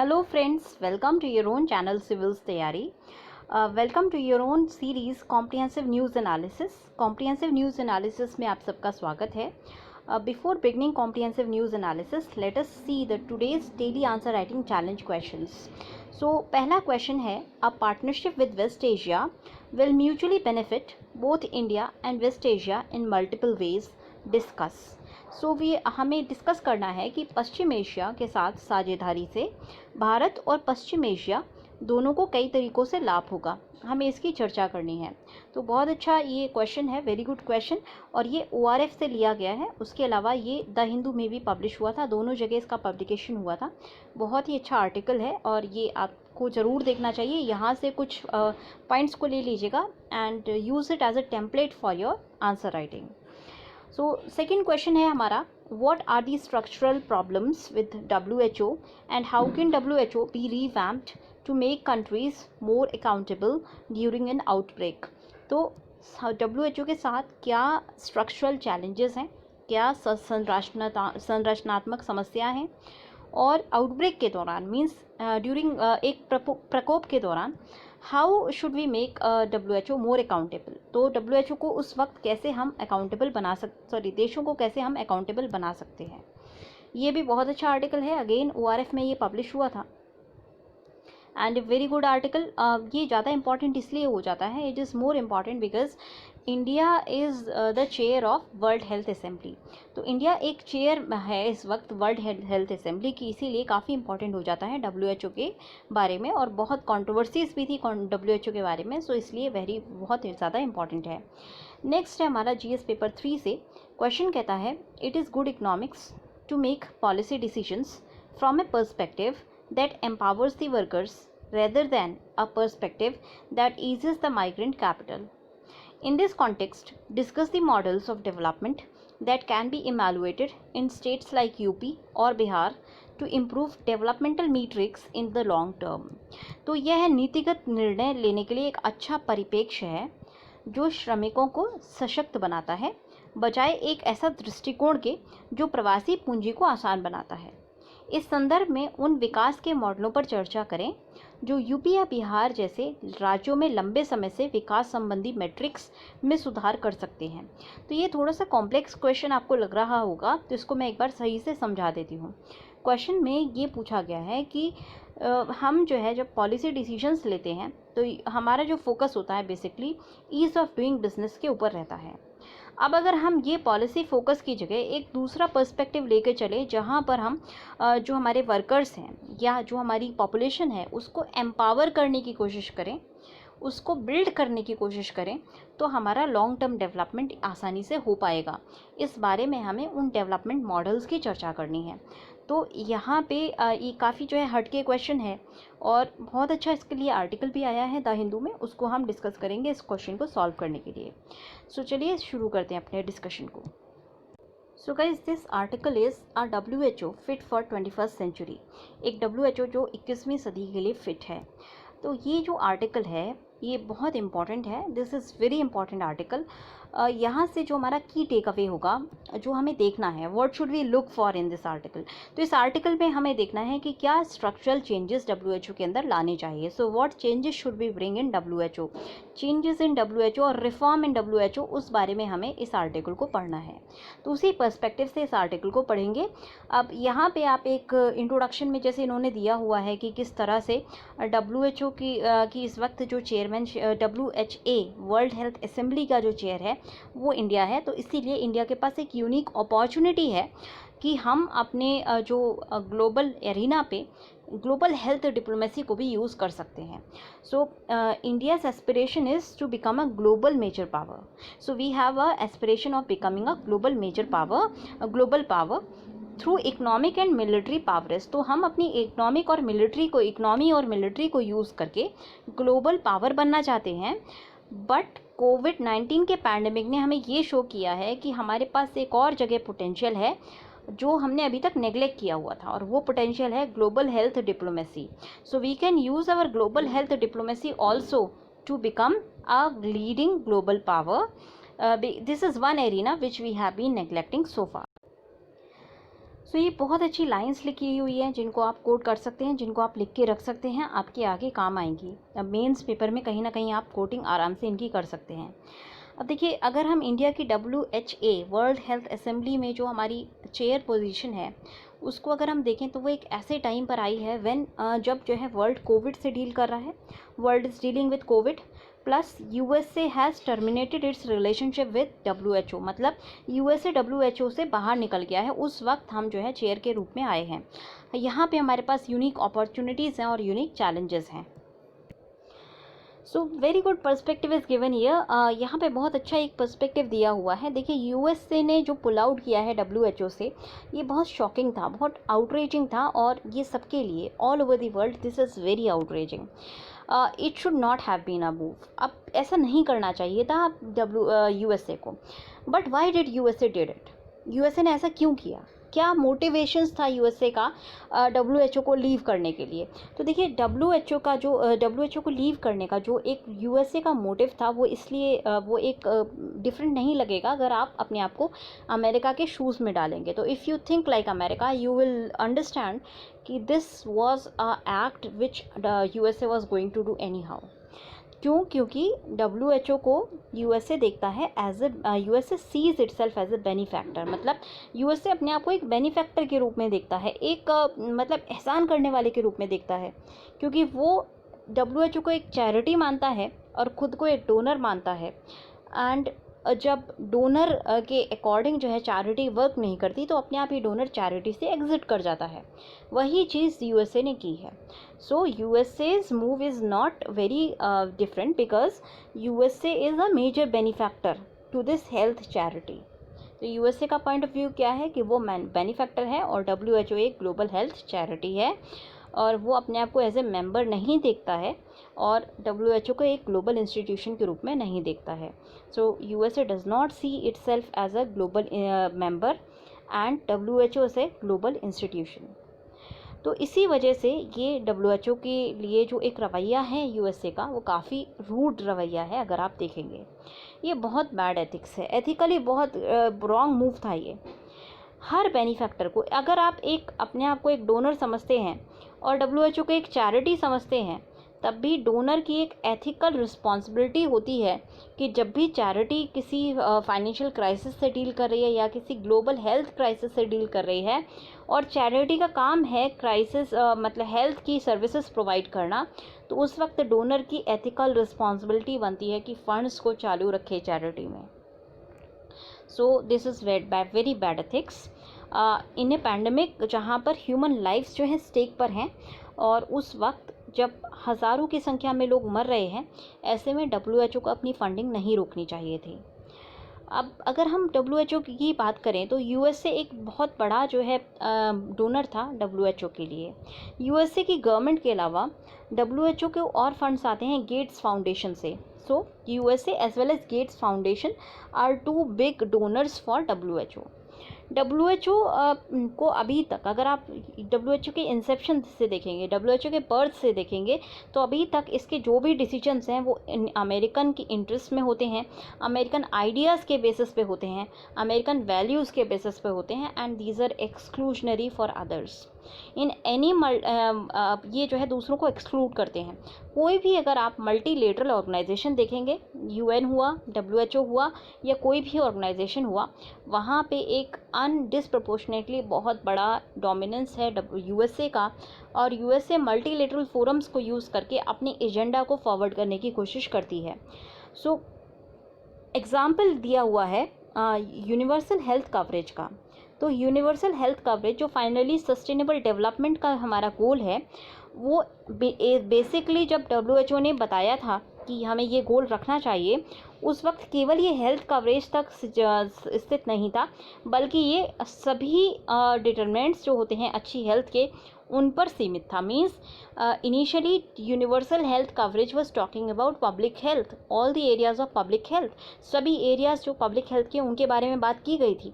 Hello friends, welcome to your own channel Civils Tayari. Welcome to your own series Comprehensive News Analysis. Comprehensive News Analysis में आप सबका स्वागत है. Before beginning Comprehensive News Analysis, let us see the today's daily answer writing challenge questions. So पहला question है, a partnership with West Asia will mutually benefit both India and West Asia in multiple ways. Discuss. हमें discuss करना है कि पश्चिम Asia के साथ साझेदारी से भारत और पश्चिम एशिया दोनों को कई तरीक़ों से लाभ होगा. हमें इसकी चर्चा करनी है. तो बहुत अच्छा ये क्वेश्चन है, वेरी गुड क्वेश्चन. और ये ORF से लिया गया है. उसके अलावा ये द हिंदू में भी पब्लिश हुआ था, दोनों जगह इसका पब्लिकेशन हुआ था. बहुत ही अच्छा आर्टिकल है और ये आपको ज़रूर देखना चाहिए. यहाँ से कुछ पॉइंट्स को ले लीजिएगा and use it as a template for your answer writing. So second question है हमारा, what are the structural problems with WHO and how can WHO be revamped to make countries more accountable during an outbreak. तो WHO के साथ क्या structural challenges हैं, क्या संरचनात्मक समस्या हैं, और आउटब्रेक के दौरान मीन्स ड्यूरिंग एक प्रकोप के दौरान how should we make WHO more accountable. तो WHO को उस वक्त कैसे हम अकाउंटेबल बना देशों को कैसे हम अकाउंटेबल बना सकते हैं. ये भी बहुत अच्छा आर्टिकल है. अगेन ORF में ये पब्लिश हुआ था एंड वेरी गुड आर्टिकल. ये ज़्यादा इंपॉर्टेंट इसलिए हो जाता है, it is more important because India is the chair of world health assembly. तो इंडिया एक चेयर है इस वक्त वर्ल्ड हेल्थ असेंबली की, इसीलिए काफ़ी इंपॉर्टेंट हो जाता है WHO के बारे में. और बहुत कंट्रोवर्सीज भी थी WHO के बारे में, सो इसलिए बहुत ज़्यादा इंपॉर्टेंट है. नेक्स्ट है हमारा GS पेपर 3 से क्वेश्चन कहता है, it is good economics to make policy decisions from a perspective that empowers the workers rather than a perspective that eases the migrant capital. In this context, discuss the models of development that can be evaluated in states like UP or Bihar to improve developmental metrics in the long term. तो यह नीतिगत निर्णय लेने के लिए एक अच्छा परिप्रेक्ष्य है जो श्रमिकों को सशक्त बनाता है, बजाय एक ऐसा दृष्टिकोण के जो प्रवासी पूंजी को आसान बनाता है. इस संदर्भ में उन विकास के मॉडलों पर चर्चा करें जो यूपी या बिहार जैसे राज्यों में लंबे समय से विकास संबंधी मैट्रिक्स में सुधार कर सकते हैं. तो ये थोड़ा सा कॉम्प्लेक्स क्वेश्चन आपको लग रहा होगा, तो इसको मैं एक बार सही से समझा देती हूँ. क्वेश्चन में ये पूछा गया है कि हम जो है जब पॉलिसी डिसीजंस लेते हैं तो हमारा जो फोकस होता है basically ease of doing business के ऊपर रहता है. अब अगर हम ये पॉलिसी फोकस की जगह एक दूसरा पर्सपेक्टिव लेकर चले जहाँ पर हम जो हमारे वर्कर्स हैं या जो हमारी पॉपुलेशन है उसको एम्पावर करने की कोशिश करें, उसको बिल्ड करने की कोशिश करें, तो हमारा लॉन्ग टर्म डेवलपमेंट आसानी से हो पाएगा. इस बारे में हमें उन डेवलपमेंट मॉडल्स की चर्चा करनी है. तो यहाँ पे ये काफ़ी जो है हटके क्वेश्चन है और बहुत अच्छा इसके लिए आर्टिकल भी आया है द हिंदू में, उसको हम डिस्कस करेंगे इस क्वेश्चन को सॉल्व करने के लिए. सो चलिए शुरू करते हैं अपने डिस्कशन को. So guys, this article is a WHO fit for 21st century. एक WHO जो 21वीं सदी के लिए फिट है. तो ये जो आर्टिकल है ये बहुत इंपॉर्टेंट है. This is very important article. यहाँ से जो हमारा की टेक अवे होगा, जो हमें देखना है, what should we look for in this article. तो इस आर्टिकल में हमें देखना है कि क्या स्ट्रक्चरल चेंजेस WHO के अंदर लाने चाहिए. So what changes should be bring in WHO, changes in WHO और रिफॉर्म इन WHO, उस बारे में हमें इस आर्टिकल को पढ़ना है. तो उसी पर्सपेक्टिव से इस आर्टिकल को पढ़ेंगे. अब यहाँ पे आप एक इंट्रोडक्शन में जैसे इन्होंने दिया हुआ है कि किस तरह से WHO की इस वक्त जो chairman WHA world health assembly का जो चेयर है वो इंडिया है. तो इसीलिए इंडिया के पास एक यूनिक अपॉर्चुनिटी है कि हम अपने जो ग्लोबल एरिना पे ग्लोबल हेल्थ डिप्लोमेसी को भी यूज़ कर सकते हैं. So India's aspiration is to become a global major power. So we have a aspiration of becoming a global major power, global power through economic and military powers. तो हम अपनी economy और military को use करके global power बनना चाहते हैं. But कोविड-19 के पैंडमिक ने हमें ये शो किया है कि हमारे पास एक और जगह पोटेंशियल है जो हमने अभी तक नेग्लेक्ट किया हुआ था, और वो पोटेंशियल है global health diplomacy. So we can use our global health diplomacy also to become a leading global power. This is one arena which we have been neglecting so far. So ये बहुत अच्छी lines लिखी हुई हैं जिनको आप coat कर सकते हैं, जिनको आप लिख के रख सकते हैं, आपके आगे काम आएंगी। अब मेंस पेपर में कहीं ना कहीं आप कोटिंग आराम से इनकी कर सकते हैं। अब देखिए, अगर हम इंडिया की WHA वर्ल्ड हेल्थ असेंबली में जो हमारी चेयर पोजीशन है उसको अगर हम देखें तो वो एक ऐसे टाइम पर आई है व्हेन जब जो है वर्ल्ड कोविड से डील कर रहा है, world is dealing with Covid, plus USA has terminated it's relationship with WHO, मतलब USA WHO से बाहर निकल गया है। उस वक्त हम जो है चेयर के रूप में आए हैं। यहाँ पे हमारे पास यूनिक अपॉर्चुनिटीज़ हैं और यूनिक चैलेंजेस हैं। So very good perspective is given here. यहाँ पे बहुत अच्छा एक पर्सपेक्टिव दिया हुआ है। देखिए, USA ने जो पुल आउट किया है WHO से, ये बहुत शॉकिंग था, बहुत आउटरेजिंग था, और ये सबके लिए all over the world this is very outrageous. It should not have been a move. अब ऐसा नहीं करना चाहिए था USA को। But why did USA did इट? USA ने ऐसा क्यों किया? क्या मोटिवेशंस था USA का WHO को लीव करने के लिए? तो देखिए, WHO को लीव करने का जो एक USA का मोटिव था, वो इसलिए वो एक डिफरेंट नहीं लगेगा अगर आप अपने आप को अमेरिका के शूज़ में डालेंगे। तो if you think like America, you will understand कि this was a act which USA was going to do anyhow. क्यों? क्योंकि WHO को USA देखता है as a USA sees itself as a benefactor, मतलब USA अपने आप को एक बेनिफैक्टर के रूप में देखता है, एक मतलब एहसान करने वाले के रूप में देखता है, क्योंकि वो WHO को एक चैरिटी मानता है और ख़ुद को एक डोनर मानता है। एंड जब डोनर के अकॉर्डिंग जो है चैरिटी वर्क नहीं करती, तो अपने आप ही डोनर चैरिटी से एग्जिट कर जाता है। वही चीज़ USA ने की है। So USA's move is not very different because USA is a major benefactor to this health charity. तो USA का पॉइंट ऑफ व्यू क्या है कि वो बेनिफैक्टर है और WHO एक ग्लोबल हेल्थ चैरिटी है, और वो अपने आप को एज ए मेंबर नहीं देखता है और WHO को एक ग्लोबल इंस्टीट्यूशन के रूप में नहीं देखता है। So USA does not see itself as a global member and WHO as a global institution. तो इसी वजह से ये WHO के लिए जो एक रवैया है USA का, वो काफ़ी रूड रवैया है। अगर आप देखेंगे, ये बहुत बैड एथिक्स है, एथिकली बहुत रॉन्ग मूव था ये। हर बेनिफैक्टर को, अगर आप एक अपने आप को एक डोनर समझते हैं और WHO को एक चैरिटी समझते हैं, तब भी डोनर की एक एथिकल रिस्पॉन्सिबिलिटी होती है कि जब भी चैरिटी किसी फाइनेंशियल क्राइसिस से डील कर रही है या किसी ग्लोबल हेल्थ क्राइसिस से डील कर रही है, और चैरिटी का काम है क्राइसिस मतलब हेल्थ की सर्विसेज प्रोवाइड करना, तो उस वक्त डोनर की एथिकल रिस्पॉन्सिबिलिटी बनती है कि फंड्स को चालू रखे चैरिटी में। So this is very bad ethics in A pandemic, जहाँ पर ह्यूमन लाइफ्स जो हैं स्टेक पर हैं, और उस वक्त जब हज़ारों की संख्या में लोग मर रहे हैं, ऐसे में WHO को अपनी फंडिंग नहीं रोकनी चाहिए थी। अब अगर हम WHO की बात करें तो USA एक बहुत बड़ा जो है डोनर था WHO के लिए। USA की गवर्नमेंट के अलावा WHO के और फंड्स आते हैं गेट्स फाउंडेशन से। So USA as well as Gates foundation are two big donors for WHO। WHO को अभी तक, अगर आप WHO के इंसेप्शन से देखेंगे, WHO के बर्थ से देखेंगे, तो अभी तक इसके जो भी डिसीजंस हैं वो अमेरिकन की इंटरेस्ट में होते हैं, अमेरिकन आइडियाज़ के बेसिस पे होते हैं, अमेरिकन वैल्यूज़ के बेसिस पे होते हैं, and these are exclusionary for others. In any ये जो है दूसरों को एक्सक्लूड करते हैं। कोई भी अगर आप मल्टीलेटरल ऑर्गेनाइजेशन देखेंगे, UN हुआ, WHO हुआ, या कोई भी ऑर्गेनाइजेशन हुआ, वहाँ पे एक अनडिस्प्रपोर्शनेटली बहुत बड़ा डोमिनेंस है USA का, और USA मल्टीलेटरल फोरम्स को यूज़ करके अपने एजेंडा को फॉरवर्ड करने की कोशिश करती है। सो एग्ज़ाम्पल दिया हुआ है यूनिवर्सल हेल्थ कवरेज का। तो यूनिवर्सल हेल्थ कवरेज जो फाइनली सस्टेनेबल डेवलपमेंट का हमारा गोल है, वो बेसिकली जब WHO ने बताया था कि हमें ये गोल रखना चाहिए, उस वक्त केवल ये हेल्थ कवरेज तक स्थित नहीं था, बल्कि ये सभी डिटरमिनेंट्स जो होते हैं अच्छी हेल्थ के, उन पर सीमित था। Means initially universal health coverage was talking about public health, all the areas of public health, सभी एरियाज़ जो पब्लिक हेल्थ के उनके बारे में बात की गई थी।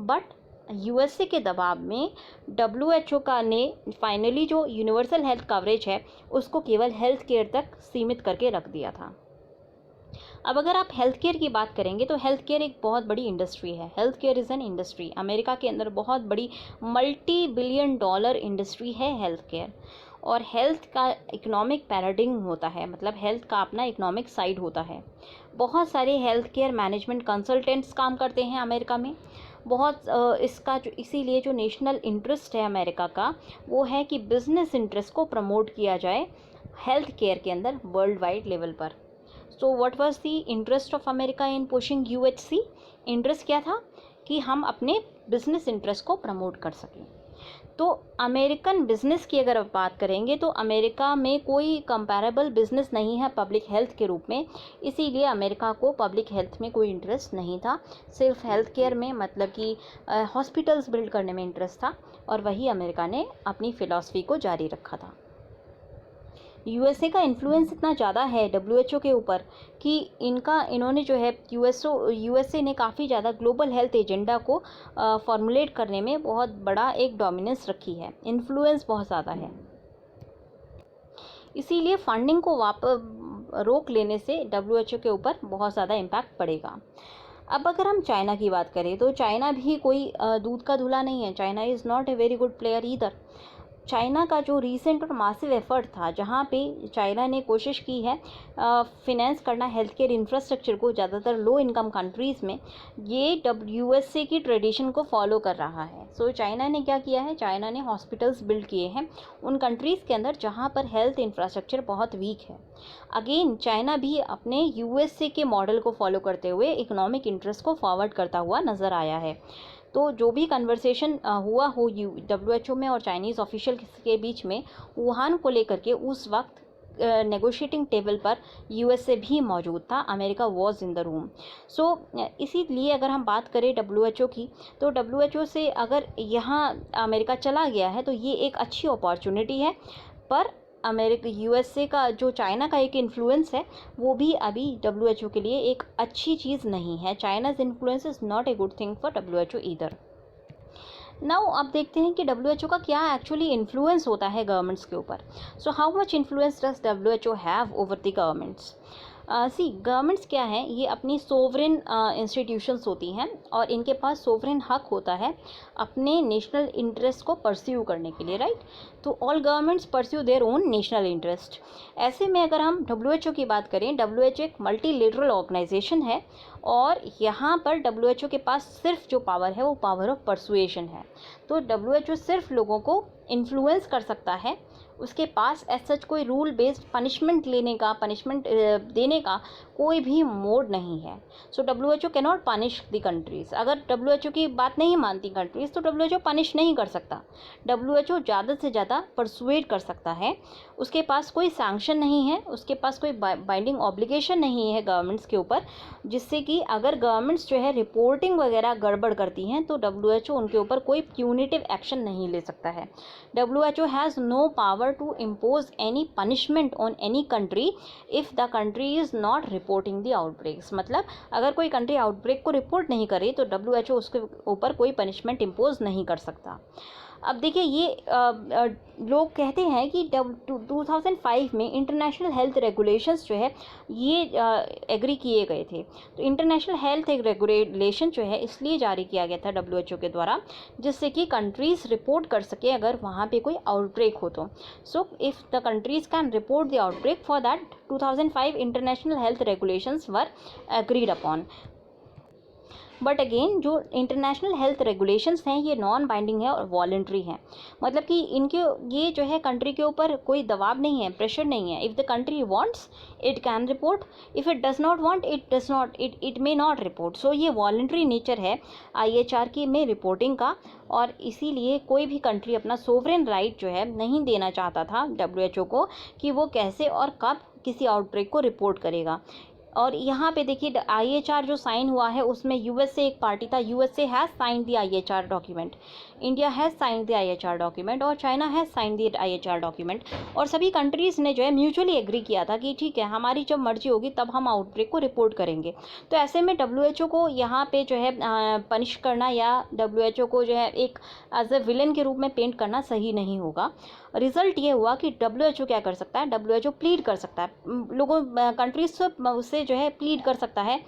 बट USA के दबाव में WHO का ने फाइनली जो यूनिवर्सल हेल्थ कवरेज है उसको केवल हेल्थ केयर तक सीमित करके रख दिया था। अब अगर आप हेल्थ केयर की बात करेंगे तो हेल्थ केयर एक बहुत बड़ी इंडस्ट्री है। Health care is an industry. America के अंदर बहुत बड़ी मल्टी बिलियन डॉलर इंडस्ट्री है हेल्थ केयर। और हेल्थ का इकोनॉमिक पैराडिग्म होता है, मतलब हेल्थ का अपना इकोनॉमिक साइड होता है। बहुत सारे हेल्थ केयर मैनेजमेंट कंसल्टेंट्स काम करते हैं अमेरिका में। बहुत इसका जो इसीलिए जो नेशनल इंटरेस्ट है अमेरिका का, वो है कि बिजनेस इंटरेस्ट को प्रमोट किया जाए हेल्थ केयर के अंदर वर्ल्ड वाइड लेवल पर। So what was the interest of America in pushing UHC? Interest क्या था कि हम अपने बिजनेस इंटरेस्ट को प्रमोट कर सकें। तो अमेरिकन बिजनेस की अगर आप बात करेंगे तो अमेरिका में कोई कंपैरेबल बिजनेस नहीं है पब्लिक हेल्थ के रूप में। इसीलिए अमेरिका को पब्लिक हेल्थ में कोई इंटरेस्ट नहीं था, सिर्फ हेल्थ केयर में, मतलब कि हॉस्पिटल्स बिल्ड करने में इंटरेस्ट था। और वही अमेरिका ने अपनी फ़िलॉसफी को जारी रखा था। यूएसए का इन्फ्लुएंस इतना ज़्यादा है डब्ल्यूएचओ के ऊपर कि इन्होंने जो है यूएसए ने काफ़ी ज़्यादा ग्लोबल हेल्थ एजेंडा को फॉर्मुलेट करने में बहुत बड़ा एक डोमिनेंस रखी है, इन्फ्लुएंस बहुत ज़्यादा है। इसीलिए फंडिंग को रोक लेने से डब्ल्यूएचओ के ऊपर बहुत ज़्यादा इम्पैक्ट पड़ेगा। अब अगर हम चाइना की बात करें तो चाइना भी कोई दूध का धुला नहीं है। China is not a very good player either. China का जो रीसेंट और मासिव एफर्ट था, जहाँ पे चाइना ने कोशिश की है फिनेंस करना हेल्थ केयर इंफ्रास्ट्रक्चर को ज़्यादातर लो इनकम कंट्रीज़ में, ये यूएसए की ट्रेडिशन को फॉलो कर रहा है। सो चाइना ने क्या किया है, चाइना ने हॉस्पिटल्स बिल्ड किए हैं उन कंट्रीज़ के अंदर जहाँ पर हेल्थ इंफ्रास्ट्रक्चर बहुत वीक है। अगेन चाइना भी अपने यूएसए के मॉडल को फॉलो करते हुए इकोनॉमिक इंटरेस्ट को फॉरवर्ड करता हुआ नज़र आया है। तो जो भी कन्वर्सेशन हुआ हो डब्ल्यूएचओ में और चाइनीज़ ऑफिशियल के बीच में वुहान को लेकर के, उस वक्त नेगोशिएटिंग टेबल पर यूएसए भी मौजूद था। America was in the room. So इसीलिए अगर हम बात करें डब्ल्यूएचओ की, तो डब्ल्यूएचओ से अगर यहाँ अमेरिका चला गया है तो ये एक अच्छी अपॉर्चुनिटी है। पर अमेरिका यूएसए का जो चाइना का एक इन्फ्लुएंस है वो भी अभी डब्ल्यूएचओ के लिए एक अच्छी चीज़ नहीं है। China's influence is not a good thing for WHO either. Now अब देखते हैं कि डब्ल्यूएचओ का क्या एक्चुअली इन्फ्लुएंस होता है गवर्नमेंट्स के ऊपर। So how much influence does WHO have over the governments? Governments क्या हैं, ये अपनी सोवरेन इंस्टीट्यूशंस होती हैं और इनके पास सोवरेन हक होता है अपने नेशनल इंटरेस्ट को परस्यू करने के लिए, राइट। तो all governments pursue their own national interest. ऐसे में अगर हम डब्ल्यूएचओ की बात करें, डब्ल्यूएचओ एक मल्टीलेटरल ऑर्गेनाइजेशन है और यहाँ पर डब्ल्यूएचओ के पास सिर्फ जो पावर है वो पावर ऑफ परसुएशन है। तो डब्ल्यूएचओ सिर्फ लोगों को इन्फ्लुएंस कर सकता है, उसके पास एज सच कोई रूल बेस्ड पनिशमेंट देने का कोई भी मोड नहीं है। So WHO can not punish the countries. अगर डब्ल्यूएचओ की बात नहीं मानती कंट्रीज़ तो डब्ल्यूएचओ पनिश नहीं कर सकता। डब्ल्यूएचओ ज़्यादा से ज़्यादा परसुएड कर सकता है। उसके पास कोई सैंक्शन नहीं है, उसके पास कोई बाइंडिंग ऑब्लिगेशन नहीं है गवर्नमेंट्स के ऊपर, जिससे कि अगर गवर्नमेंट्स जो है रिपोर्टिंग वगैरह गड़बड़ करती हैं तो डब्ल्यूएचओ उनके ऊपर कोई प्यूनिटिव एक्शन नहीं ले सकता है। WHO has no power to impose any punishment on any country if the country is not reporting the outbreaks। मतलब अगर कोई कंट्री आउटब्रेक को रिपोर्ट नहीं करे तो डब्ल्यूएचओ उसके ऊपर कोई पनिशमेंट इम्पोज नहीं कर सकता। अब देखिए ये लोग कहते हैं कि 2005 में इंटरनेशनल हेल्थ रेगुलेशंस जो है ये एग्री किए गए थे। तो इंटरनेशनल हेल्थ रेगुलेशन जो है इसलिए जारी किया गया था डब्ल्यूएचओ के द्वारा, जिससे कि कंट्रीज़ रिपोर्ट कर सके अगर वहाँ पे कोई आउटब्रेक हो तो। So if the countries can report the outbreak, for that 2005 international health regulations were agreed upon. But again जो इंटरनेशनल हेल्थ रेगुलेशंस हैं ये नॉन बाइंडिंग है और वॉलंटरी हैं। मतलब कि इनके ये जो है कंट्री के ऊपर कोई दबाव नहीं है, प्रेशर नहीं है। If the country wants it can report, if it does not want it may not report. So ये वॉलंटरी नेचर है IHR की में रिपोर्टिंग का, और इसीलिए कोई भी कंट्री अपना सोवरेन राइट जो है नहीं देना चाहता था डब्ल्यूएचओ को कि वो कैसे और कब किसी आउटब्रेक को रिपोर्ट करेगा। और यहाँ पे देखिए IHR जो साइन हुआ है उसमें यूएसए एक पार्टी था। USA has sign the IHR document, India has sign the IHR document और China has sign the IHR document. और सभी कंट्रीज़ ने जो है म्यूचुअली एग्री किया था कि ठीक है हमारी जब मर्जी होगी तब हम आउटब्रेक को रिपोर्ट करेंगे। तो ऐसे में डब्ल्यूएचओ को यहाँ पे जो है पनिश करना या डब्ल्यूएचओ को जो है एक एज ए विलन के रूप में पेंट करना सही नहीं होगा। रिजल्ट ये हुआ कि डब्ल्यूएचओ क्या कर सकता है, डब्ल्यूएचओ प्लीड कर सकता है, लोगों कंट्रीज से उनसे जो है प्लीड कर सकता है,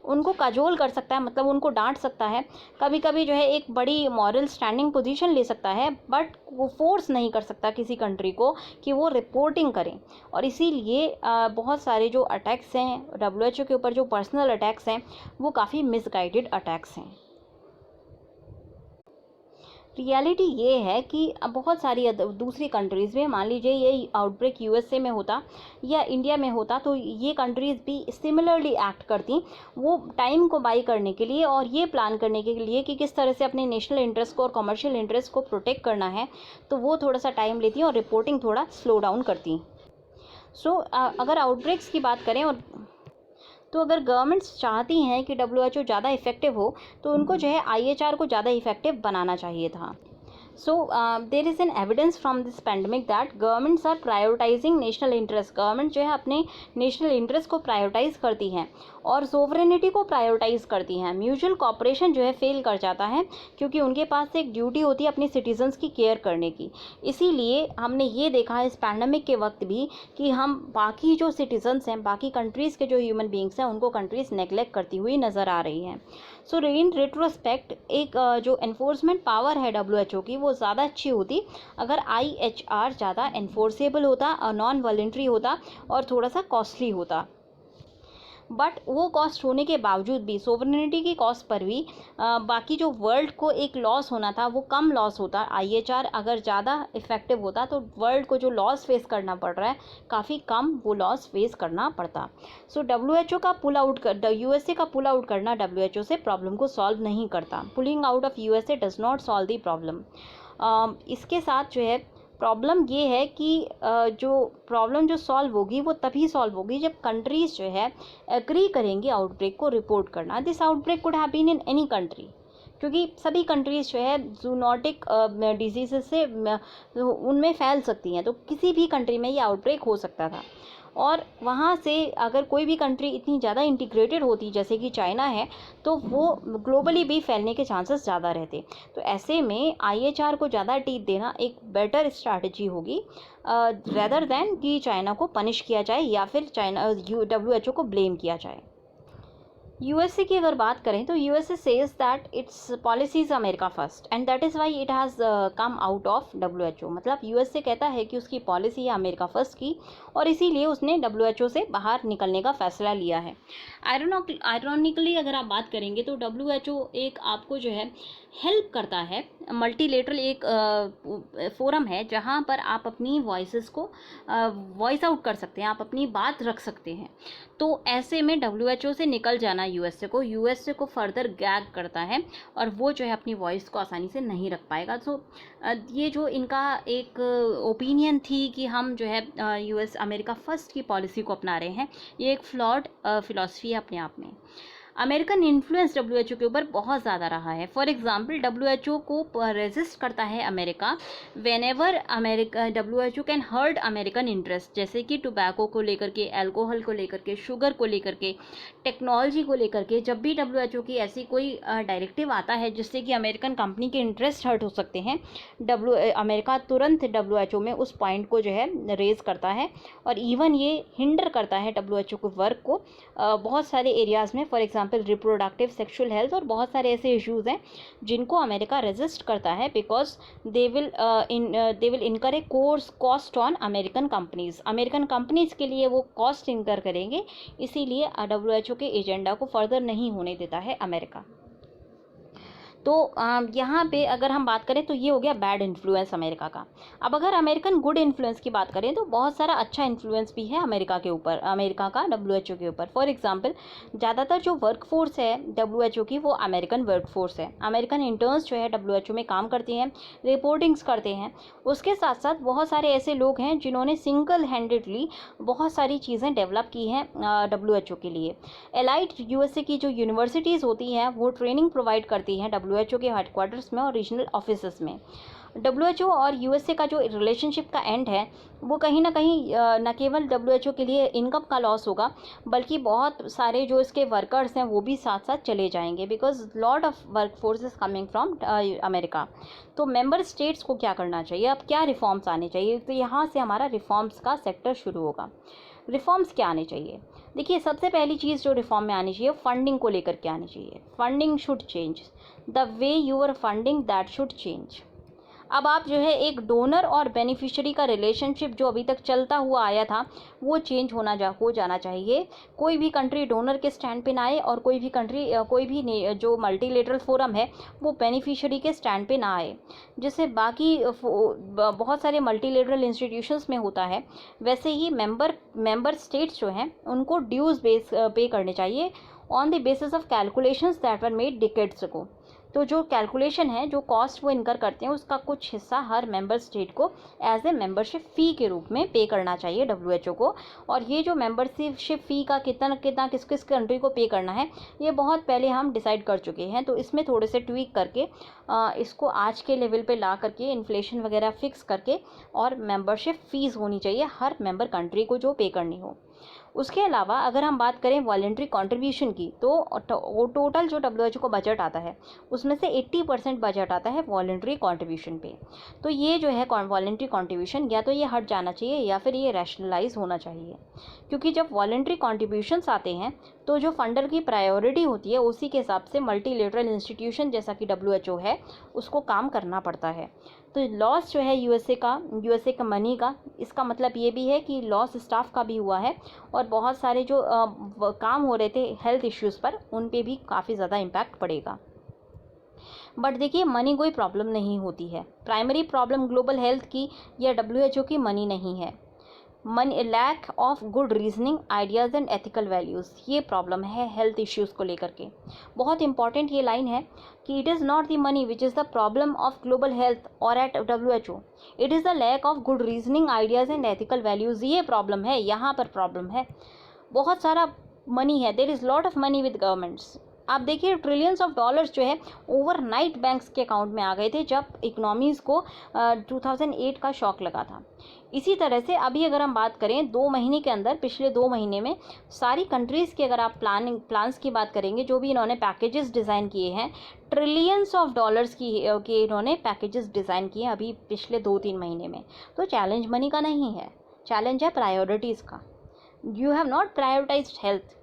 उनको कजोल कर सकता है, मतलब उनको डांट सकता है, कभी कभी जो है एक बड़ी मॉरल स्टैंडिंग पोजीशन ले सकता है, बट वो फोर्स नहीं कर सकता किसी कंट्री को कि वो रिपोर्टिंग करें। और इसीलिए बहुत सारे जो अटैक्स हैं डब्ल्यूएचओ के ऊपर, जो पर्सनल अटैक्स हैं, वो काफ़ी मिसगाइडेड अटैक्स हैं। रियलिटी ये है कि अब बहुत सारी दूसरी कंट्रीज़ में, मान लीजिए ये आउटब्रेक यूएसए में होता या इंडिया में होता, तो ये कंट्रीज़ भी सिमिलरली एक्ट करती। वो टाइम को बाई करने के लिए और ये प्लान करने के लिए कि किस तरह से अपने नेशनल इंटरेस्ट को और कमर्शियल इंटरेस्ट को प्रोटेक्ट करना है, तो वो थोड़ा सा टाइम लेती और रिपोर्टिंग थोड़ा स्लो डाउन करती। सो अगर आउटब्रेक्स की बात करें, और तो अगर गवर्नमेंट्स चाहती हैं कि डब्ल्यूएचओ ज़्यादा इफेक्टिव हो, तो उनको जो है आईएचआर को ज़्यादा इफेक्टिव बनाना चाहिए था। So there is an evidence from this pandemic that governments are prioritizing national interest। Government जो है अपने नेशनल इंटरेस्ट को प्रायोरिटाइज करती हैं और सोवरेनिटी को प्रायोरिटाइज करती हैं। म्यूचुअल कॉपरेशन जो है फेल कर जाता है, क्योंकि उनके पास एक ड्यूटी होती है अपने सिटीजन्स की केयर करने की। इसीलिए हमने ये देखा है इस पैंडमिक के वक्त भी कि हम बाकी जो सिटीजन्स हैं, बाकी कंट्रीज़ के जो ह्यूमन बींग्स हैं, उनको कंट्रीज़ नेगलेक्ट करती हुई नज़र आ रही हैं। सो इन रेट्रोस्पेक्ट एक जो एनफोर्समेंट पावर है डब्ल्यूएचओ की, वो ज़्यादा अच्छी होती अगर आईएचआर ज़्यादा एनफोर्सेबल होता और नॉन वॉलंटरी होता और थोड़ा सा कॉस्टली होता। बट वो कॉस्ट होने के बावजूद भी, सोवरेनिटी की कॉस्ट पर भी, बाकी जो वर्ल्ड को एक लॉस होना था वो कम लॉस होता। आईएचआर अगर ज़्यादा इफेक्टिव होता तो वर्ल्ड को जो लॉस फेस करना पड़ रहा है, काफ़ी कम वो लॉस फेस करना पड़ता। सो डब्ल्यूएचओ का पुल आउट कर, यूएसए का पुल आउट करना डब्ल्यूएचओ से प्रॉब्लम को सॉल्व नहीं करता। Pulling out of USA does not solve the problem. इसके साथ जो है प्रॉब्लम ये है कि जो प्रॉब्लम जो सॉल्व होगी वो तभी सॉल्व होगी जब कंट्रीज़ जो है एग्री करेंगी आउटब्रेक को रिपोर्ट करना। This outbreak could have been in any country, क्योंकि सभी कंट्रीज़ जो है जूनोटिक डिजीज़ से उनमें फैल सकती हैं, तो किसी भी कंट्री में ये आउटब्रेक हो सकता था। और वहाँ से अगर कोई भी कंट्री इतनी ज़्यादा इंटीग्रेटेड होती जैसे कि चाइना है, तो वो ग्लोबली भी फैलने के चांसेस ज़्यादा रहते। तो ऐसे में आईएचआर को ज़्यादा टीथ देना एक बेटर स्ट्रैटेजी होगी, रेदर दैन कि चाइना को पनिश किया जाए या फिर डब्ल्यूएचओ को ब्लेम किया जाए। यूएसए की अगर बात करें तो USA says that it's policy is America first and that is why it has come out of WHO. मतलब यूएसए कहता है कि उसकी पॉलिसी है अमेरिका फर्स्ट की, और इसीलिए उसने डब्ल्यूएचओ से बाहर निकलने का फैसला लिया है। आयरॉनिकली अगर आप बात करेंगे तो डब्ल्यूएचओ एक आपको जो है हेल्प करता है, मल्टीलेटरल एक फोरम है जहाँ पर आप अपनी वॉइसेस को वॉइस आउट कर सकते हैं, आप अपनी बात रख सकते हैं। तो ऐसे में डब्ल्यूएचओ से निकल जाना यूएसए को फर्दर गैग करता है और वो जो है अपनी वॉइस को आसानी से नहीं रख पाएगा। तो ये जो इनका एक ओपिनियन थी कि हम जो है यूएस अमेरिका फर्स्ट की पॉलिसी को अपना रहे हैं, ये एक फ्लॉड फिलॉसफी है अपने आप में। अमेरिकन इन्फ्लुएंस डब्ल्यूएचओ के ऊपर बहुत ज़्यादा रहा है। फॉर एग्जांपल डब्ल्यूएचओ को रेजिस्ट करता है America whenever America WHO can hurt American interest, जैसे कि टोबैको को लेकर के, अल्कोहल को लेकर के, शुगर को लेकर के, टेक्नोलॉजी को लेकर के। जब भी डब्ल्यूएचओ की ऐसी कोई डायरेक्टिव आता है जिससे कि अमेरिकन कंपनी के इंटरेस्ट हर्ट हो सकते हैं, अमेरिका तुरंत डब्ल्यूएचओ में उस पॉइंट को जो है रेज करता है और इवन ये हिंडर करता है डब्ल्यूएचओ के वर्क को बहुत सारे एरियाज़ में। For example reproductive sexual health और बहुत सारे ऐसे इश्यूज़ हैं जिनको अमेरिका रेजिस्ट करता है, because they will incur a cost on American companies. American companies के लिए वो कॉस्ट इनकर करेंगे, इसीलिए डब्ल्यूएचओ के एजेंडा को फर्दर नहीं होने देता है अमेरिका। तो यहाँ पे अगर हम बात करें तो ये हो गया बैड इन्फ्लुएंस अमेरिका का। अब अगर अमेरिकन गुड इन्फ्लुएंस की बात करें तो बहुत सारा अच्छा इन्फ्लुएंस भी है अमेरिका के ऊपर, अमेरिका का डब्ल्यूएचओ के ऊपर। फॉर एग्जांपल ज़्यादातर जो वर्क फोर्स है डब्ल्यूएचओ की वो अमेरिकन वर्क फोर्स है। अमेरिकन इंटर्न्स जो है डब्ल्यूएचओ में काम करते हैं, रिपोर्टिंग्स करते हैं। उसके साथ साथ बहुत सारे ऐसे लोग हैं जिन्होंने सिंगल हैंडेडली बहुत सारी चीज़ें डेवलप की हैं डब्ल्यूएचओ के लिए। एलाइट यूएसए की जो यूनिवर्सिटीज़ होती हैं वो ट्रेनिंग प्रोवाइड करती हैं डब्ल्यूएचओ के हेडक्वार्टर्स में और रीजनल ऑफिसेस में। डब्ल्यूएचओ और यूएसए का जो रिलेशनशिप का एंड है वो कहीं ना कहीं न केवल डब्ल्यूएचओ के लिए इनकम का लॉस होगा, बल्कि बहुत सारे जो इसके वर्कर्स हैं वो भी साथ साथ चले जाएंगे, because lot of work force is coming from America. तो मेंबर स्टेट्स को क्या करना चाहिए, अब क्या रिफॉर्म्स आने चाहिए, तो यहाँ से हमारा रिफॉर्म्स का सेक्टर शुरू होगा। रिफॉर्म्स क्या आने चाहिए? देखिए, सबसे पहली चीज़ जो रिफॉर्म में आनी चाहिए, फंडिंग को लेकर के आनी चाहिए। Funding should change, the way you are funding that should change. अब आप जो है एक डोनर और बेनिफिशियरी का रिलेशनशिप जो अभी तक चलता हुआ आया था, वो चेंज हो जाना चाहिए। कोई भी कंट्री डोनर के स्टैंड पे ना आए और कोई भी कंट्री जो मल्टीलेटरल फोरम है वो बेनिफिशियरी के स्टैंड पे ना आए। जैसे बाकी बहुत सारे मल्टीलेटरल इंस्टीट्यूशंस में होता है, वैसे ही मेंबर स्टेट्स जो हैं उनको ड्यूज पे करने चाहिए on the basis of calculations that were made decades ago. तो जो कैलकुलेशन है, जो कॉस्ट वो इनकर करते हैं, उसका कुछ हिस्सा हर मेंबर स्टेट को एज ए मेंबरशिप फ़ी के रूप में पे करना चाहिए WHO को। और ये जो मेंबरशिप फ़ी का कितना कितना किस किस कंट्री को पे करना है, ये बहुत पहले हम डिसाइड कर चुके हैं। तो इसमें थोड़े से ट्वीक करके इसको आज के लेवल पे ला करके इन्फ्लेशन वगैरह फिक्स करके और मेंबरशिप फ़ीस होनी चाहिए हर मेंबर कंट्री को जो पे करनी हो। उसके अलावा अगर हम बात करें वॉलेंट्री कंट्रीब्यूशन की, तो टोटल जो WHO को बजट आता है उसमें से 80% बजट आता है वॉलेंट्री कंट्रीब्यूशन पे। तो ये जो है वॉलेंट्री कंट्रीब्यूशन या तो ये हट जाना चाहिए या फिर ये रैशनलाइज होना चाहिए, क्योंकि जब वॉलेंट्री कंट्रीब्यूशंस आते हैं तो जो फंडर की प्रायोरिटी होती है उसी के हिसाब से मल्टीलेटरल इंस्टीट्यूशन जैसा कि WHO है उसको काम करना पड़ता है। तो लॉस जो है यूएसए का मनी का, इसका मतलब ये भी है कि लॉस स्टाफ का भी हुआ है और बहुत सारे जो काम हो रहे थे हेल्थ इश्यूज़ पर, उन पे भी काफ़ी ज़्यादा इम्पैक्ट पड़ेगा। बट देखिए, मनी कोई प्रॉब्लम नहीं होती है। प्राइमरी प्रॉब्लम ग्लोबल हेल्थ की या WHO की मनी नहीं है। Money lack of good reasoning, ideas and ethical values, ये प्रॉब्लम है हेल्थ इश्यूज़ को लेकर के। बहुत इंपॉर्टेंट ये लाइन है कि it is not the money which is the problem of global health और at WHO, it is the lack of good reasoning, ideas and ethical values. ये प्रॉब्लम है, यहाँ पर प्रॉब्लम है। बहुत सारा मनी है, there is lot of money with governments. आप देखिए, ट्रिलियंस ऑफ डॉलर्स जो है ओवरनाइट बैंक्स के अकाउंट में आ गए थे जब इकोनॉमीज़ को 2008 का शॉक लगा था। इसी तरह से अभी अगर हम बात करें 2 महीने के अंदर, पिछले 2 महीने में सारी कंट्रीज़ की अगर आप प्लान्स की बात करेंगे, जो भी इन्होंने पैकेजेस डिज़ाइन किए हैं, ट्रिलियंस ऑफ डॉलर्स के इन्होंने पैकेजेस डिज़ाइन किए हैं अभी पिछले 2-3 महीने में। तो चैलेंज मनी का नहीं है, चैलेंज है प्रायोरिटीज़ का। You have not prioritized health.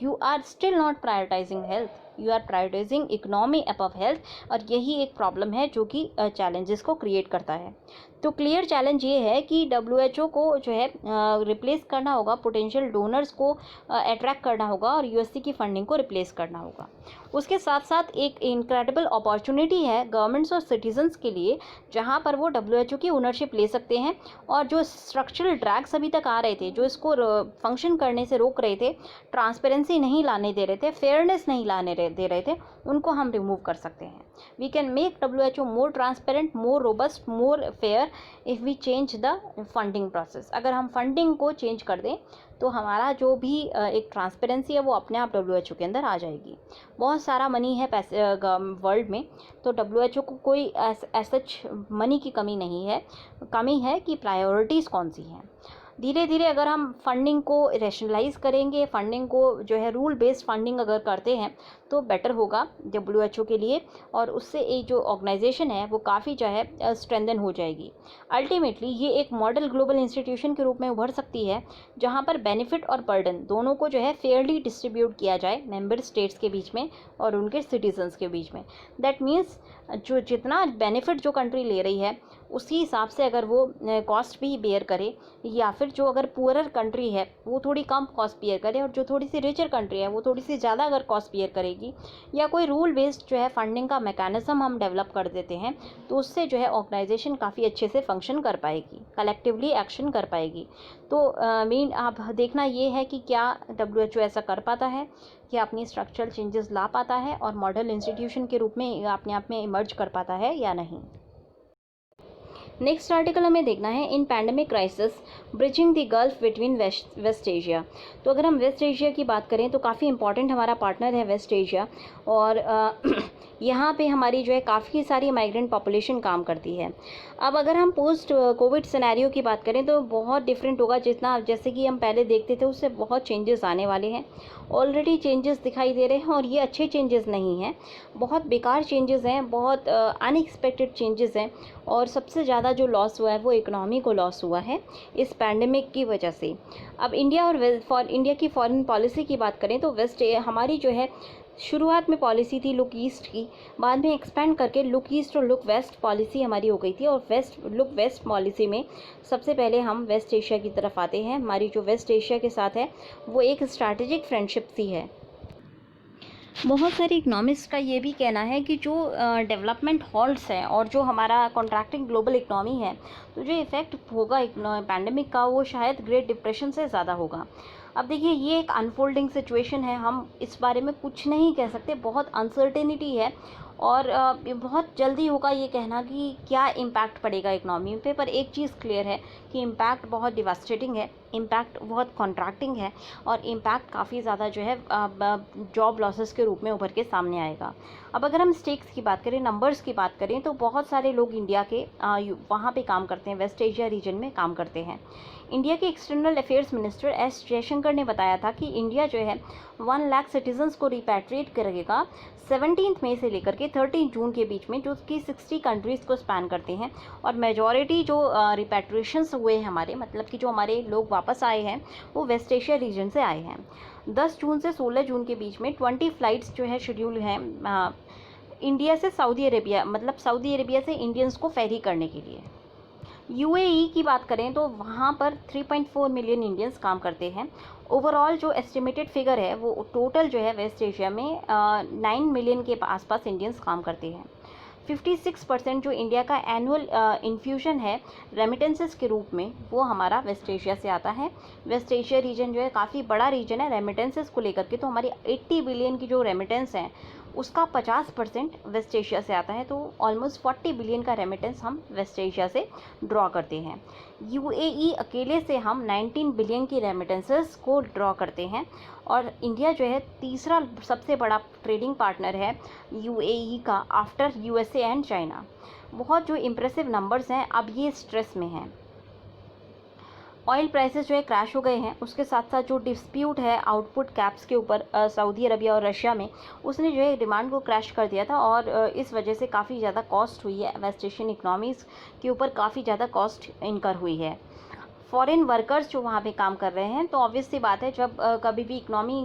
You are still not prioritizing health. You are prioritizing economy above health. और यही एक प्रॉब्लम है जो कि चैलेंजेस को क्रिएट करता है। तो क्लियर चैलेंज ये है कि WHO को जो है रिप्लेस करना होगा, पोटेंशियल डोनर्स को अट्रैक्ट करना होगा और यूएससी की फंडिंग को रिप्लेस करना होगा। उसके साथ साथ एक इनक्रेडिबल अपॉर्चुनिटी है गवर्नमेंट्स और सिटीजन्स के लिए, जहां पर वो WHO की ओनरशिप ले सकते हैं और जो स्ट्रक्चरल ड्रैग्स अभी तक आ रहे थे, जो इसको फंक्शन करने से रोक रहे थे, ट्रांसपेरेंसी नहीं लाने दे रहे थे, फेयरनेस नहीं लाने दे रहे थे, उनको हम रिमूव कर सकते हैं। We can make WHO more transparent, more robust, more fair if we change the funding process. अगर हम फंडिंग को चेंज कर दें तो हमारा जो भी एक ट्रांसपेरेंसी है वो अपने आप WHO के अंदर आ जाएगी। बहुत सारा मनी है पैसे वर्ल्ड में, तो WHO को कोई सच मनी की कमी नहीं है। कमी है कि प्रायोरिटीज़ कौन सी हैं। धीरे धीरे अगर हम फंडिंग को रैशनलाइज करेंगे, फंडिंग को जो है रूल बेस्ड फंडिंग अगर करते हैं तो बेटर होगा WHO के लिए, और उससे एक जो ऑर्गेनाइजेशन है वो काफ़ी जो है स्ट्रेंथन हो जाएगी। अल्टीमेटली ये एक मॉडल ग्लोबल इंस्टीट्यूशन के रूप में उभर सकती है, जहां पर बेनिफिट और बर्डन दोनों को जो है फेयरली डिस्ट्रीब्यूट किया जाए मेंबर स्टेट्स के बीच में और उनके सिटीजन्स के बीच में। दैट मीन्स जो जितना बेनिफिट जो कंट्री ले रही है उसी हिसाब से अगर वो कॉस्ट भी बेयर करे, या फिर जो अगर पुअरर कंट्री है वो थोड़ी कम कॉस्ट बेयर करे और जो थोड़ी सी रिचर कंट्री है वो थोड़ी सी ज़्यादा अगर कॉस्ट बेयर करेगी, या कोई रूल बेस्ड जो है फंडिंग का मैकेनिज्म हम डेवलप कर देते हैं, तो उससे जो है ऑर्गेनाइजेशन काफ़ी अच्छे से फंक्शन कर पाएगी, कलेक्टिवली एक्शन कर पाएगी। तो मेन आप देखना ये है कि क्या WHO ऐसा कर पाता है, क्या अपनी स्ट्रक्चरल चेंजेस ला पाता है और मॉडल इंस्टीट्यूशन के रूप में अपने आप में इमर्ज कर पाता है या नहीं। नेक्स्ट आर्टिकल हमें देखना है in pandemic crisis bridging the gulf between West Asia. तो अगर हम वेस्ट एशिया की बात करें तो काफ़ी इंपॉर्टेंट हमारा पार्टनर है वेस्ट एशिया, और यहाँ पे हमारी जो है काफ़ी सारी माइग्रेंट पॉपुलेशन काम करती है। अब अगर हम पोस्ट कोविड सिनेरियो की बात करें तो बहुत डिफरेंट होगा, जितना जैसे कि हम पहले देखते थे उससे बहुत चेंजेस आने वाले हैं। ऑलरेडी चेंजेस दिखाई दे रहे हैं और ये अच्छे चेंजेस नहीं हैं, बहुत बेकार चेंजेस हैं, बहुत अनएक्सपेक्टेड चेंजेस हैं। और सबसे ज़्यादा जो लॉस हुआ है वो इकोनॉमी को लॉस हुआ है इस पैंडेमिक की वजह से। अब इंडिया और इंडिया की फॉरेन पॉलिसी की बात करें तो हमारी जो है शुरुआत में पॉलिसी थी लुक ईस्ट की, बाद में एक्सपेंड करके लुक ईस्ट और लुक वेस्ट पॉलिसी हमारी हो गई थी। और लुक वेस्ट पॉलिसी में सबसे पहले हम वेस्ट एशिया की तरफ आते हैं। हमारी जो वेस्ट एशिया के साथ है वो एक स्ट्रैटेजिक फ्रेंडशिप सी है। बहुत सारे इकोनॉमिस्ट का ये भी कहना है कि जो डेवलपमेंट हॉल्ट्स हैं और जो हमारा कॉन्ट्रैक्टिंग ग्लोबल इकोनॉमी है, तो जो इफ़ेक्ट होगा पैंडेमिक का वो शायद ग्रेट डिप्रेशन से ज़्यादा होगा। अब देखिए ये एक अनफोल्डिंग सिचुएशन है, हम इस बारे में कुछ नहीं कह सकते, बहुत अनसर्टेनिटी है और बहुत जल्दी होगा ये कहना कि क्या इम्पैक्ट पड़ेगा इकनॉमी पे। पर एक चीज़ क्लियर है कि इम्पैक्ट बहुत डिवास्टेटिंग है, इम्पैक्ट बहुत कॉन्ट्रैक्टिंग है और इम्पैक्ट काफ़ी ज़्यादा जो है जॉब लॉसेस के रूप में उभर के सामने आएगा। अब अगर हम स्टेक्स की बात करें, नंबर्स की बात करें, तो बहुत सारे लोग इंडिया के वहाँ पे काम करते हैं, वेस्ट एशिया रीजन में काम करते हैं। इंडिया के external affairs minister S Jaishankar ने बताया था कि इंडिया जो है 1 लाख सिटीजन्स को रिपैट्रिएट करेगा 17 मई से लेकर के 13 जून के बीच में, जो कि 60 कंट्रीज़ को स्पैन करते हैं। और मेजॉरिटी जो रिपैट्रिएशंस हुए हैं हमारे, मतलब कि जो हमारे लोग वापस आए हैं वो वेस्ट एशिया रीजन से आए हैं। 10 जून से 16 जून के बीच में 20 फ्लाइट्स जो है शेड्यूल हैं इंडिया से सऊदी अरेबिया, मतलब सऊदी अरेबिया से इंडियंस को फेरी करने के लिए। यूएई की बात करें तो वहाँ पर 3.4 मिलियन इंडियंस काम करते हैं। ओवरऑल जो एस्टिमेटेड फिगर है वो टोटल जो है वेस्ट एशिया में 9 मिलियन के आसपास इंडियंस काम करते हैं। 56% जो इंडिया का एनुअल इन्फ्यूजन है रेमिटेंसेस के रूप में वो हमारा वेस्ट एशिया से आता है। वेस्ट एशिया रीजन जो है काफ़ी बड़ा रीजन है रेमिटेंसेस को लेकर के, तो हमारी 80 बिलियन की जो रेमिटेंस हैं उसका 50% वेस्ट एशिया से आता है। तो ऑलमोस्ट 40 बिलियन का रेमिटेंस हम वेस्ट एशिया से ड्रॉ करते हैं। यूएई अकेले से हम 19 बिलियन की रेमिटेंसेस को ड्रॉ करते हैं और इंडिया जो है तीसरा सबसे बड़ा ट्रेडिंग पार्टनर है यूएई का आफ्टर यूएसए एंड चाइना। बहुत जो इम्प्रेसिव नंबर्स हैं। अब ये स्ट्रेस में हैं, ऑयल प्राइसेस जो है क्रैश हो गए हैं, उसके साथ साथ जो डिस्प्यूट है आउटपुट कैप्स के ऊपर सऊदी अरबिया और रशिया में, उसने जो है डिमांड को क्रैश कर दिया था और इस वजह से काफ़ी ज़्यादा कॉस्ट हुई है, वेस्ट एशियन इकनॉमीज़ के ऊपर काफ़ी ज़्यादा कॉस्ट इनकर हुई है। फॉरेन वर्कर्स जो वहाँ पे काम कर रहे हैं, तो ऑब्वियस सी बात है जब कभी भी इकनॉमी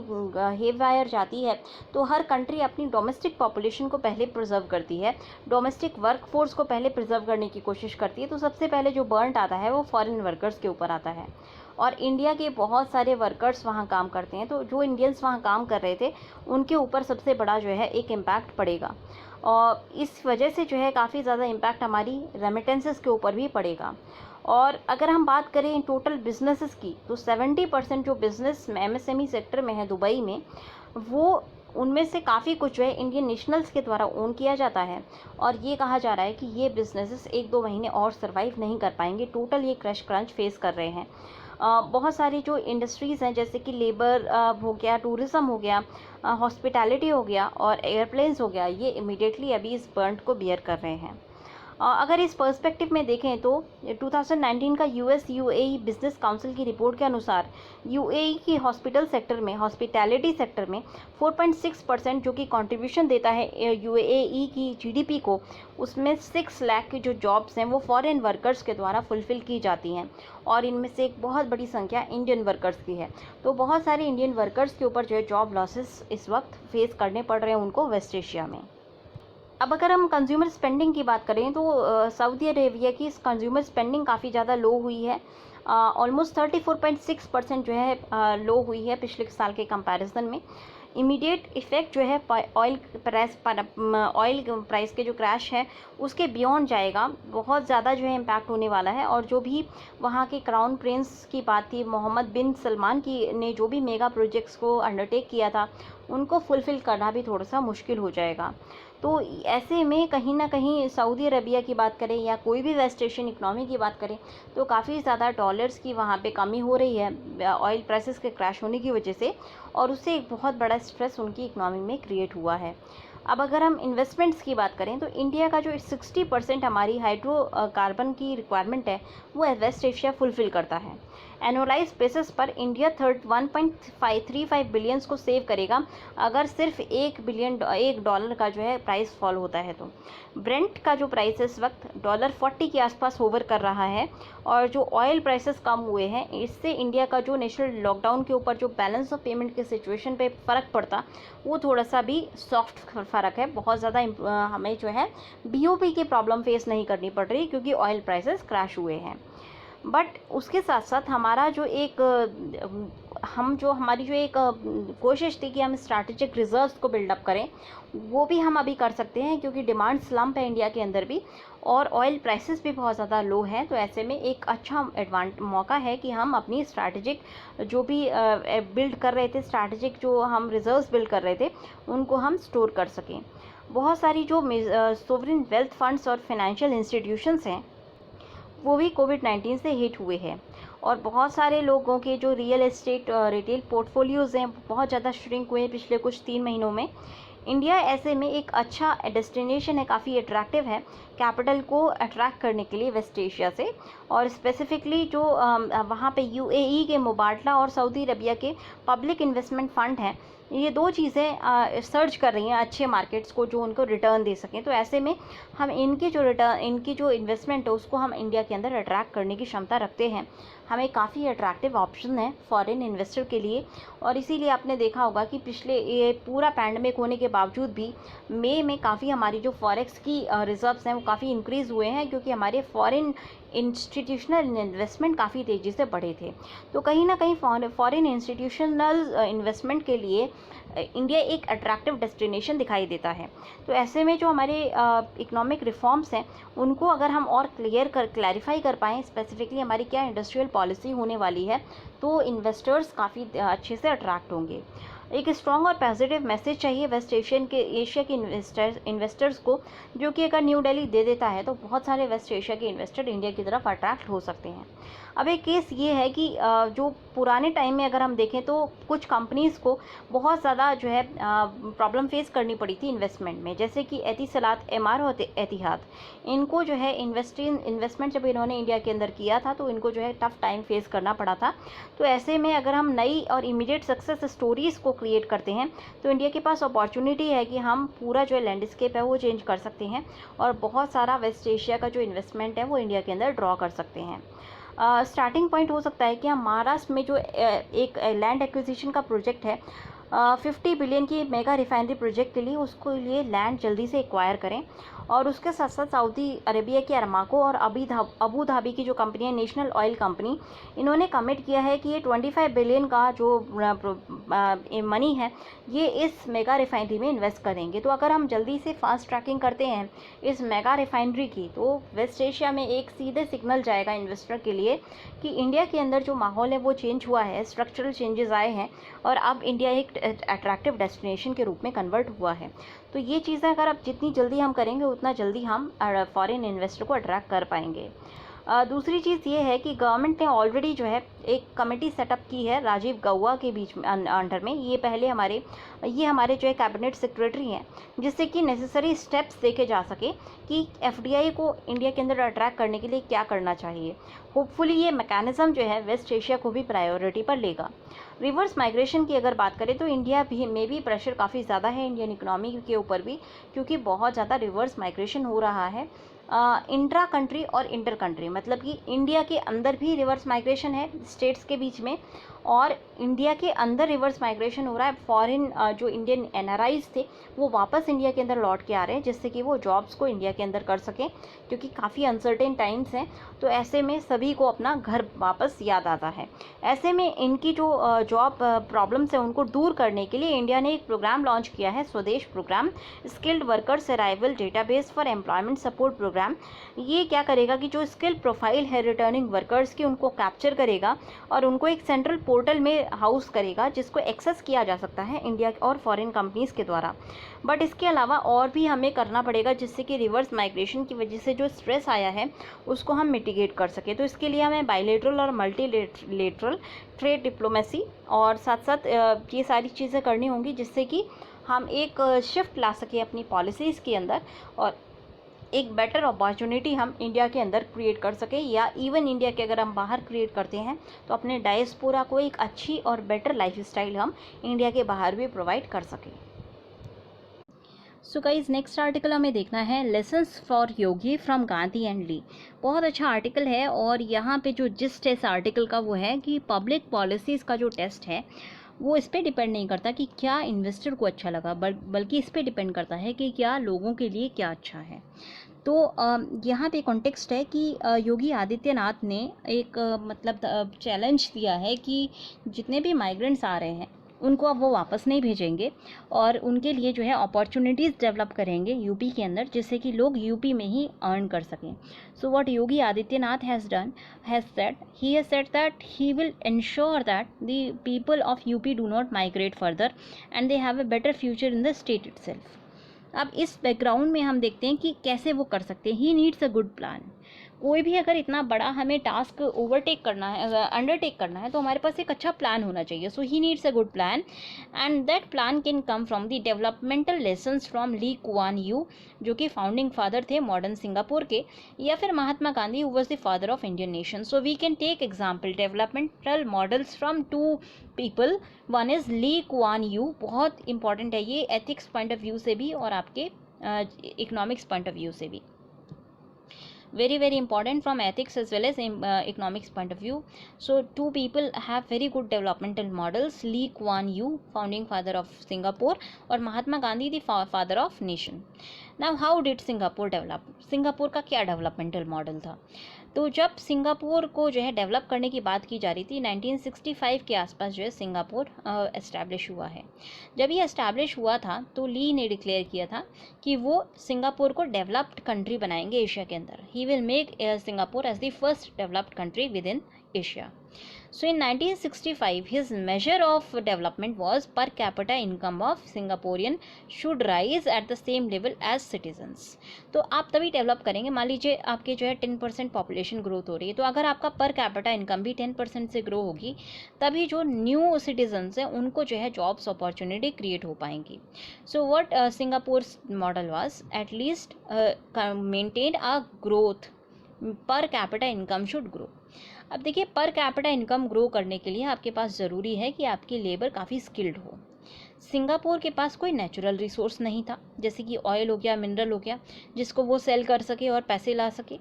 हेवायर जाती है तो हर कंट्री अपनी डोमेस्टिक पॉपुलेशन को पहले प्रिजर्व करती है, डोमेस्टिक वर्कफोर्स को पहले प्रिजर्व करने की कोशिश करती है। तो सबसे पहले जो बर्नट आता है वो फॉरेन वर्कर्स के ऊपर आता है और इंडिया के बहुत सारे वर्कर्स वहाँ काम करते हैं। तो जो इंडियंस वहाँ काम कर रहे थे उनके ऊपर सबसे बड़ा जो है एक इम्पैक्ट पड़ेगा और इस वजह से जो है काफ़ी ज़्यादा इम्पैक्ट हमारी रेमिटेंसेस के ऊपर भी पड़ेगा। और अगर हम बात करें इन टोटल बिजनेसेस की तो 70% जो बिज़नेस एमएसएमई सेक्टर में है दुबई में, वो उनमें से काफ़ी कुछ जो है इंडियन नेशनल्स के द्वारा ओन किया जाता है और ये कहा जा रहा है कि ये बिजनेसेस 1-2 महीने और सर्वाइव नहीं कर पाएंगे, टोटल ये क्रंच फेस कर रहे हैं। बहुत सारी जो इंडस्ट्रीज़ हैं जैसे कि लेबर हो गया, टूरिज़्म हो गया, हॉस्पिटैलिटी हो गया और एयरप्लेन्स हो गया, ये इमीडिएटली अभी इस बर्न को बियर कर रहे हैं। अगर इस पर्सपेक्टिव में देखें तो 2019 का यूएस यूएई बिजनेस काउंसिल की रिपोर्ट के अनुसार यूएई की हॉस्पिटल सेक्टर में, हॉस्पिटैलिटी सेक्टर में 4.6% जो कि कंट्रीब्यूशन देता है यूएई की जीडीपी को, उसमें 6 लाख की जो जॉब्स हैं वो फॉरेन वर्कर्स के द्वारा फुलफ़िल की जाती हैं और इनमें से एक बहुत बड़ी संख्या इंडियन वर्कर्स की है। तो बहुत सारे इंडियन वर्कर्स के ऊपर जो है जॉब लॉसेस इस वक्त फेस करने पड़ रहे हैं उनको वेस्ट एशिया में। अब अगर हम कंज्यूमर स्पेंडिंग की बात करें तो सऊदी अरेबिया की कंज्यूमर स्पेंडिंग काफ़ी ज़्यादा लो हुई है, ऑलमोस्ट 34.6% जो है लो हुई है पिछले साल के कंपैरिजन में। इमीडिएट इफ़ेक्ट जो है ऑयल प्राइस के जो क्रैश है उसके बियॉन्ड जाएगा, बहुत ज़्यादा जो है इम्पैक्ट होने वाला है। और जो भी वहाँ के क्राउन प्रिंस की बात थी, मोहम्मद बिन सलमान की ने जो भी मेगा प्रोजेक्ट्स को अंडरटेक किया था उनको फुलफ़िल करना भी थोड़ा सा मुश्किल हो जाएगा। तो ऐसे में कहीं ना कहीं सऊदी अरबिया की बात करें या कोई भी वेस्ट एशियन इकनॉमी की बात करें तो काफ़ी ज़्यादा डॉलर्स की वहाँ पे कमी हो रही है ऑयल प्राइसेस के क्रैश होने की वजह से, और उससे एक बहुत बड़ा स्ट्रेस उनकी इकनॉमी में क्रिएट हुआ है। अब अगर हम इन्वेस्टमेंट्स की बात करें तो इंडिया का जो 60% हमारी हाइड्रोकार्बन की रिक्वायरमेंट है वो वेस्ट एशिया फुलफ़िल करता है। एनुअलाइज बेसिस पर इंडिया 1.35 बिलियंस को सेव करेगा अगर सिर्फ $1 का जो है प्राइस फॉल होता है। तो ब्रेंट का जो प्राइस इस वक्त $40 के आसपास होवर कर रहा है, और जो ऑयल प्राइसेस कम हुए हैं इससे इंडिया का जो नेशनल लॉकडाउन के ऊपर जो बैलेंस ऑफ पेमेंट के सिचुएशन पे फ़र्क पड़ता वो थोड़ा सा भी सॉफ्ट फ़र्क है। बहुत ज़्यादा हमें जो है BOP की प्रॉब्लम फेस नहीं करनी पड़ रही क्योंकि ऑयल प्राइसेस क्रैश हुए हैं। बट उसके साथ साथ हमारा जो एक हमारी जो एक कोशिश थी कि हम स्ट्रैटेजिक रिजर्व्स को बिल्डअप करें, वो भी हम अभी कर सकते हैं क्योंकि डिमांड स्लम्प है इंडिया के अंदर भी और ऑयल प्राइसेस भी बहुत ज़्यादा लो हैं। तो ऐसे में एक अच्छा मौका है कि हम अपनी स्ट्रैटेजिक जो भी बिल्ड कर रहे थे, स्ट्रैटेजिक जो हम रिजर्व्स बिल्ड कर रहे थे उनको हम स्टोर कर सकें। बहुत सारी जो सोवरेन वेल्थ फंड्स और फाइनेंशियल इंस्टीट्यूशंस हैं वो भी कोविड-19 से हिट हुए हैं, और बहुत सारे लोगों के जो रियल एस्टेट रिटेल पोर्टफोलियोज़ हैं बहुत ज़्यादा श्रिंक हुए पिछले कुछ 3 महीनों में। इंडिया ऐसे में एक अच्छा डेस्टिनेशन है, काफ़ी अट्रैक्टिव है कैपिटल को अट्रैक्ट करने के लिए वेस्ट एशिया से, और स्पेसिफिकली जो वहाँ पे UAE के मुबादला और सऊदी अरबिया के पब्लिक इन्वेस्टमेंट फ़ंड हैं, ये 2 चीज़ें सर्च कर रही हैं अच्छे मार्केट्स को जो उनको रिटर्न दे सकें। तो ऐसे में हम इनकी जो इन्वेस्टमेंट है उसको हम इंडिया के अंदर अट्रैक्ट करने की क्षमता रखते हैं। हमें काफ़ी अट्रैक्टिव ऑप्शन है फॉरेन इन्वेस्टर के लिए, और इसीलिए आपने देखा होगा कि पिछले ये पूरा पैंडमिक होने के बावजूद भी मई में काफ़ी हमारी जो फॉरेक्स की रिजर्व्स हैं वो काफ़ी इंक्रीज़ हुए हैं क्योंकि हमारे फॉरेन इंस्टीट्यूशनल इन्वेस्टमेंट काफ़ी तेज़ी से बढ़े थे। तो कहीं ना कहीं फॉरेन इंस्टीट्यूशनल इन्वेस्टमेंट के लिए इंडिया एक अट्रैक्टिव डेस्टिनेशन दिखाई देता है। तो ऐसे में जो हमारे इकोनॉमिक रिफॉर्म्स हैं उनको अगर हम और क्लैरिफाई कर पाएँ स्पेसिफिकली हमारी क्या इंडस्ट्रियल पॉलिसी होने वाली है, तो इन्वेस्टर्स काफ़ी अच्छे से अट्रैक्ट होंगे। एक स्ट्रॉन्ग और पॉजिटिव मैसेज चाहिए वेस्ट एशिया के इन्वेस्टर्स को, जो कि अगर न्यू दिल्ली दे देता है तो बहुत सारे वेस्ट एशिया के इन्वेस्टर इंडिया की तरफ अट्रैक्ट हो सकते हैं। अब एक केस ये है कि जो पुराने टाइम में अगर हम देखें तो कुछ कंपनीज़ को बहुत ज़्यादा जो है प्रॉब्लम फेस करनी पड़ी थी इन्वेस्टमेंट में, जैसे कि एतिसलात, एमआर और एतिहाद। इनको जो है इन्वेस्टमेंट जब इन्होंने इंडिया के अंदर किया था तो इनको जो है टफ टाइम फेस करना पड़ा था। तो ऐसे में अगर हम नई और इमीडिएट सक्सेस स्टोरीज़ को क्रिएट करते हैं तो इंडिया के पास अपॉर्चुनिटी है कि हम पूरा जो लैंडस्केप है वो चेंज कर सकते हैं और बहुत सारा वेस्ट एशिया का जो इन्वेस्टमेंट है वो इंडिया के अंदर ड्रॉ कर सकते हैं। स्टार्टिंग पॉइंट हो सकता है कि हम महाराष्ट्र में जो एक लैंड एक्विजिशन का प्रोजेक्ट है 50 बिलियन की मेगा रिफाइनरी प्रोजेक्ट के लिए, उसको लिए लैंड जल्दी से एक्वायर करें, और उसके साथ साथ सऊदी अरेबिया की अरामाको और अबू धाबी की जो कंपनी है नेशनल ऑयल कंपनी, इन्होंने कमिट किया है कि ये 25 बिलियन का जो मनी है ये इस मेगा रिफाइनरी में इन्वेस्ट करेंगे। तो अगर हम जल्दी से फास्ट ट्रैकिंग करते हैं इस मेगा रिफाइनरी की तो वेस्ट एशिया में एक सीधे सिग्नल जाएगा इन्वेस्टर के लिए कि इंडिया के अंदर जो माहौल है वो चेंज हुआ है, स्ट्रक्चरल चेंजेस आए हैं और अब इंडिया एक अट्रैक्टिव डेस्टिनेशन के रूप में कन्वर्ट हुआ है। तो ये चीज़ें अगर अब जितनी जल्दी हम करेंगे उतना जल्दी हम फॉरेन इन्वेस्टर को अट्रैक्ट कर पाएंगे। दूसरी चीज़ ये है कि गवर्नमेंट ने ऑलरेडी जो है एक कमेटी सेटअप की है राजीव गौबा के बीच में अंडर में। ये हमारे जो है कैबिनेट सेक्रेटरी हैं, जिससे कि नेसेसरी स्टेप्स देखे जा सके कि FDI को इंडिया के अंदर अट्रैक्ट करने के लिए क्या करना चाहिए। होपफुली ये मैकेनिज़्म जो है वेस्ट एशिया को भी प्रायोरिटी पर लेगा। रिवर्स माइग्रेशन की अगर बात करें तो इंडिया में भी प्रेशर काफ़ी ज़्यादा है इंडियन इकोनॉमी के ऊपर भी, क्योंकि बहुत ज़्यादा रिवर्स माइग्रेशन हो रहा है इंट्रा कंट्री और इंटर कंट्री, मतलब कि इंडिया के अंदर भी रिवर्स माइग्रेशन है स्टेट्स के बीच में, और इंडिया के अंदर रिवर्स माइग्रेशन हो रहा है। फॉरेन जो इंडियन NRIs थे वो वापस इंडिया के अंदर लौट के आ रहे हैं, जिससे कि वो जॉब्स को इंडिया के अंदर कर सकें, क्योंकि काफ़ी अनसर्टेन टाइम्स हैं। तो ऐसे में सभी को अपना घर वापस याद आता है। ऐसे में इनकी जो जॉब प्रॉब्लम्स हैं उनको दूर करने के लिए इंडिया ने एक प्रोग्राम लॉन्च किया है, Swadesh program, skilled workers arrival database for employment support program. ये क्या करेगा कि जो स्किल प्रोफाइल है रिटर्निंग वर्कर्स की उनको कैप्चर करेगा और उनको एक सेंट्रल पोर्टल में हाउस करेगा, जिसको एक्सेस किया जा सकता है इंडिया और फॉरेन कंपनीज़ के द्वारा। बट इसके अलावा और भी हमें करना पड़ेगा, जिससे कि रिवर्स माइग्रेशन की वजह से जो स्ट्रेस आया है उसको हम मिटिगेट कर सकें। तो इसके लिए हमें बायलैटरल और मल्टीलेटरल ट्रेड डिप्लोमेसी और साथ साथ ये सारी चीज़ें करनी होंगी, जिससे कि हम एक शिफ्ट ला सकें अपनी पॉलिसीज़ के अंदर और एक बेटर अपॉर्चुनिटी हम इंडिया के अंदर क्रिएट कर सकें, या इवन इंडिया के अगर हम बाहर क्रिएट करते हैं तो अपने डायस्पोरा को एक अच्छी और बेटर लाइफस्टाइल हम इंडिया के बाहर भी प्रोवाइड कर सकें। सो गाइस, नेक्स्ट आर्टिकल हमें देखना है lessons for Yogi from Gandhi and Lee. बहुत अच्छा आर्टिकल है और यहाँ पे जो जिस्ट है इस आर्टिकल का वो है कि पब्लिक पॉलिसीज़ का जो टेस्ट है वो इस पे डिपेंड नहीं करता कि क्या इन्वेस्टर को अच्छा लगा, बल्कि इस पे डिपेंड करता है कि क्या लोगों के लिए क्या अच्छा है। तो यहाँ पे कॉन्टेक्स्ट है कि योगी आदित्यनाथ ने एक मतलब चैलेंज दिया है कि जितने भी माइग्रेंट्स आ रहे हैं उनको अब वो वापस नहीं भेजेंगे और उनके लिए जो है अपॉर्चुनिटीज़ डेवलप करेंगे यूपी के अंदर, जिससे कि लोग यूपी में ही अर्न कर सकें। So what Yogi Adityanath has done has said that he will ensure that the people of UP do not migrate further and they have a better future in the state itself. अब इस background में हम देखते हैं कि कैसे वो कर सकते हैं। ही नीड्स अ गुड प्लान। कोई भी अगर इतना बड़ा हमें टास्क अंडरटेक करना है तो हमारे पास एक अच्छा प्लान होना चाहिए। So he needs a good plan and that plan can come from the developmental lessons from Lee Kuan Yew, जो कि फाउंडिंग फादर थे मॉडर्न सिंगापुर के, या फिर Mahatma Gandhi who was the father of Indian nation. So we can take example developmental models from two people. One is Lee Kuan Yew, बहुत important है ये ethics point of view से भी और आपके इकोनॉमिक्स पॉइंट ऑफ व्यू से भी। Very important from ethics as well as economics point of view. So two people have very good developmental models, Lee Kuan Yew, founding father of Singapore, और Mahatma Gandhi the father of nation. Now how did Singapore develop? Singapore का क्या developmental model था? तो जब Singapore को जो है develop करने की बात की जा रही थी 1965 के आसपास जो है सिंगापुर एस्टैब्लिश हुआ है। जब ये एस्टैब्लिश हुआ था तो ली ने डिक्लेयर किया था कि वो सिंगापुर को डेवलप्ड कंट्री बनाएंगे एशिया के अंदर। He will make Singapore as the first developed country within Asia. So in 1965, his measure of development was per capita income of Singaporean should rise at the same level as citizens. तो आप तभी develop करेंगे, मान लीजिए आपके जो है 10% population growth हो रही है, तो अगर आपका पर कैपिटा इनकम भी 10% से ग्रो होगी तभी जो न्यू सिटीजन्स हैं उनको जो है जॉब्स अपॉर्चुनिटी क्रिएट हो पाएंगी। So what Singapore model was at least maintain a growth, per capita income should grow. अब देखिए, पर कैपिटा इनकम ग्रो करने के लिए आपके पास ज़रूरी है कि आपकी लेबर काफ़ी स्किल्ड हो। सिंगापुर के पास कोई नेचुरल रिसोर्स नहीं था, जैसे कि ऑयल हो गया, मिनरल हो गया, जिसको वो सेल कर सके और पैसे ला सके।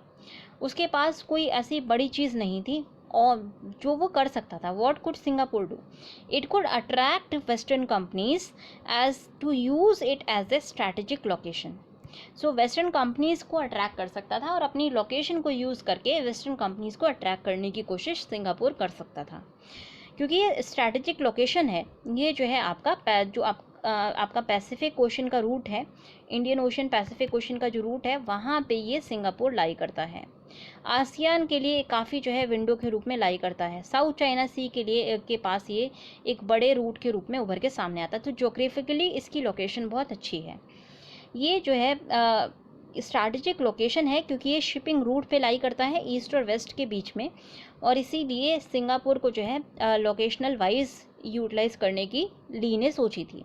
उसके पास कोई ऐसी बड़ी चीज़ नहीं थी और जो वो कर सकता था। What could Singapore do? It could attract western companies as to use it as a strategic location. So western companies को अट्रैक्ट कर सकता था और अपनी लोकेशन को यूज़ करके वेस्टर्न कंपनीज़ को अट्रैक्ट करने की कोशिश सिंगापुर कर सकता था, क्योंकि ये स्ट्रैटेजिक लोकेशन है। ये जो है आपका पैसिफिक ओशन का रूट है, इंडियन ओशन पैसिफिक ओशन का जो रूट है वहाँ पे ये सिंगापुर लाई करता है। आसियान के लिए काफ़ी जो है विंडो के रूप में लाई करता है। साउथ चाइना सी के लिए के पास ये एक बड़े रूट के रूप में उभर के सामने आता है। तो जोग्राफिकली इसकी लोकेशन बहुत अच्छी है। ये जो है स्ट्रैटेजिक लोकेशन है क्योंकि ये शिपिंग रूट पे लाई करता है ईस्ट और वेस्ट के बीच में, और इसीलिए सिंगापुर को जो है लोकेशनल वाइज यूटिलाइज करने की ली ने सोची थी।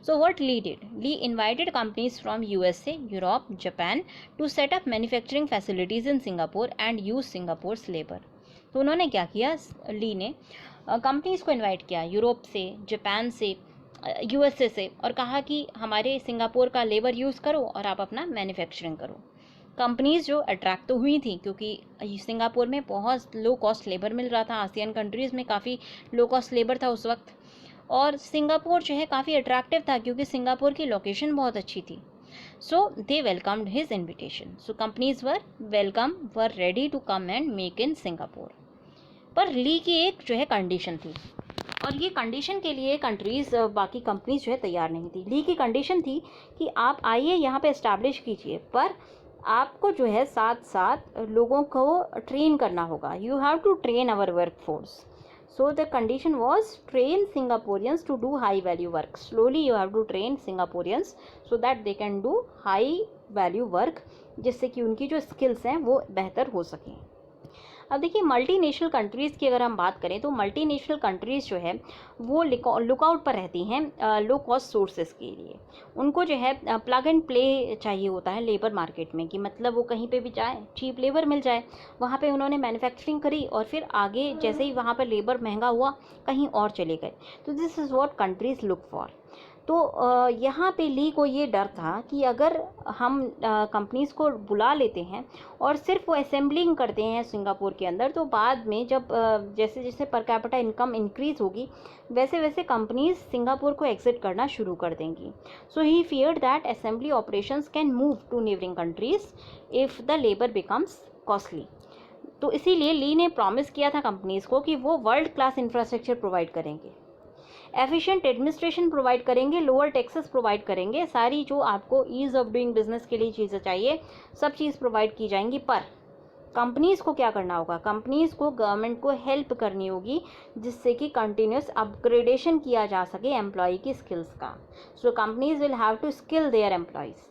So what Lee did? Lee invited companies from USA, Europe, Japan to set up manufacturing facilities in Singapore and use Singapore's labour. तो उन्होंने क्या किया? ली ने कंपनीज़ को इन्वाइट किया यूरोप से, जापान से, यूएसए से, और कहा कि हमारे सिंगापुर का लेबर यूज़ करो और आप अपना मैन्युफैक्चरिंग करो। कंपनीज़ जो अट्रैक्ट तो हुई थी क्योंकि सिंगापुर में बहुत लो कॉस्ट लेबर मिल रहा था। आसियान कंट्रीज़ में काफ़ी लो कॉस्ट लेबर था उस वक्त, और सिंगापुर जो है काफ़ी अट्रैक्टिव था क्योंकि सिंगापुर की लोकेशन बहुत अच्छी थी। So they welcomed his invitation. So companies were ready to come and make in Singapore. पर ली की एक जो है कंडीशन थी, और ये कंडीशन के लिए कंट्रीज़, बाकी कंपनीज जो है तैयार नहीं थी। ली की कंडीशन थी कि आप आइए यहाँ पे इस्टेब्लिश कीजिए, पर आपको जो है साथ साथ लोगों को ट्रेन करना होगा। You have to train our work force. So the condition was train Singaporeans to do high value work. Slowly you have to train Singaporeans so that they can do high value work, जिससे कि उनकी जो skills हैं वो बेहतर हो सकें। अब देखिए मल्टीनेशनल कंट्रीज़ की अगर हम बात करें तो मल्टीनेशनल कंट्रीज़ जो है वो लुकआउट पर रहती हैं लो कॉस्ट सोर्सेज के लिए। उनको जो है प्लग एंड प्ले चाहिए होता है लेबर मार्केट में, कि मतलब वो कहीं पे भी जाए चीप लेबर मिल जाए। वहाँ पे उन्होंने मैन्युफैक्चरिंग करी और फिर आगे जैसे ही वहाँ पर लेबर महंगा हुआ कहीं और चले गए। तो this is what countries look for. तो यहाँ पे ली को ये डर था कि अगर हम कंपनीज़ को बुला लेते हैं और सिर्फ वो असेंबलिंग करते हैं सिंगापुर के अंदर, तो बाद में जब जैसे जैसे पर कैपिटा इनकम इंक्रीज़ होगी वैसे वैसे कंपनीज सिंगापुर को एग्जिट करना शुरू कर देंगी। So he feared that assembly operations can move to neighbouring countries if the labour becomes costly. तो इसीलिए ली ने प्रॉमिस किया था कंपनीज़ को कि वो वर्ल्ड क्लास इंफ्रास्ट्रक्चर प्रोवाइड करेंगे, एफिशिएंट एडमिनिस्ट्रेशन प्रोवाइड करेंगे, लोअर टैक्सेस प्रोवाइड करेंगे, सारी जो आपको ईज़ ऑफ डूइंग बिजनेस के लिए चीज़ें चाहिए सब चीज़ प्रोवाइड की जाएंगी। पर कंपनीज़ को क्या करना होगा, कंपनीज़ को गवर्नमेंट को हेल्प करनी होगी जिससे कि कंटिन्यूस अपग्रेडेशन किया जा सके एम्प्लॉय की स्किल्स का। So companies will have to skill their employees.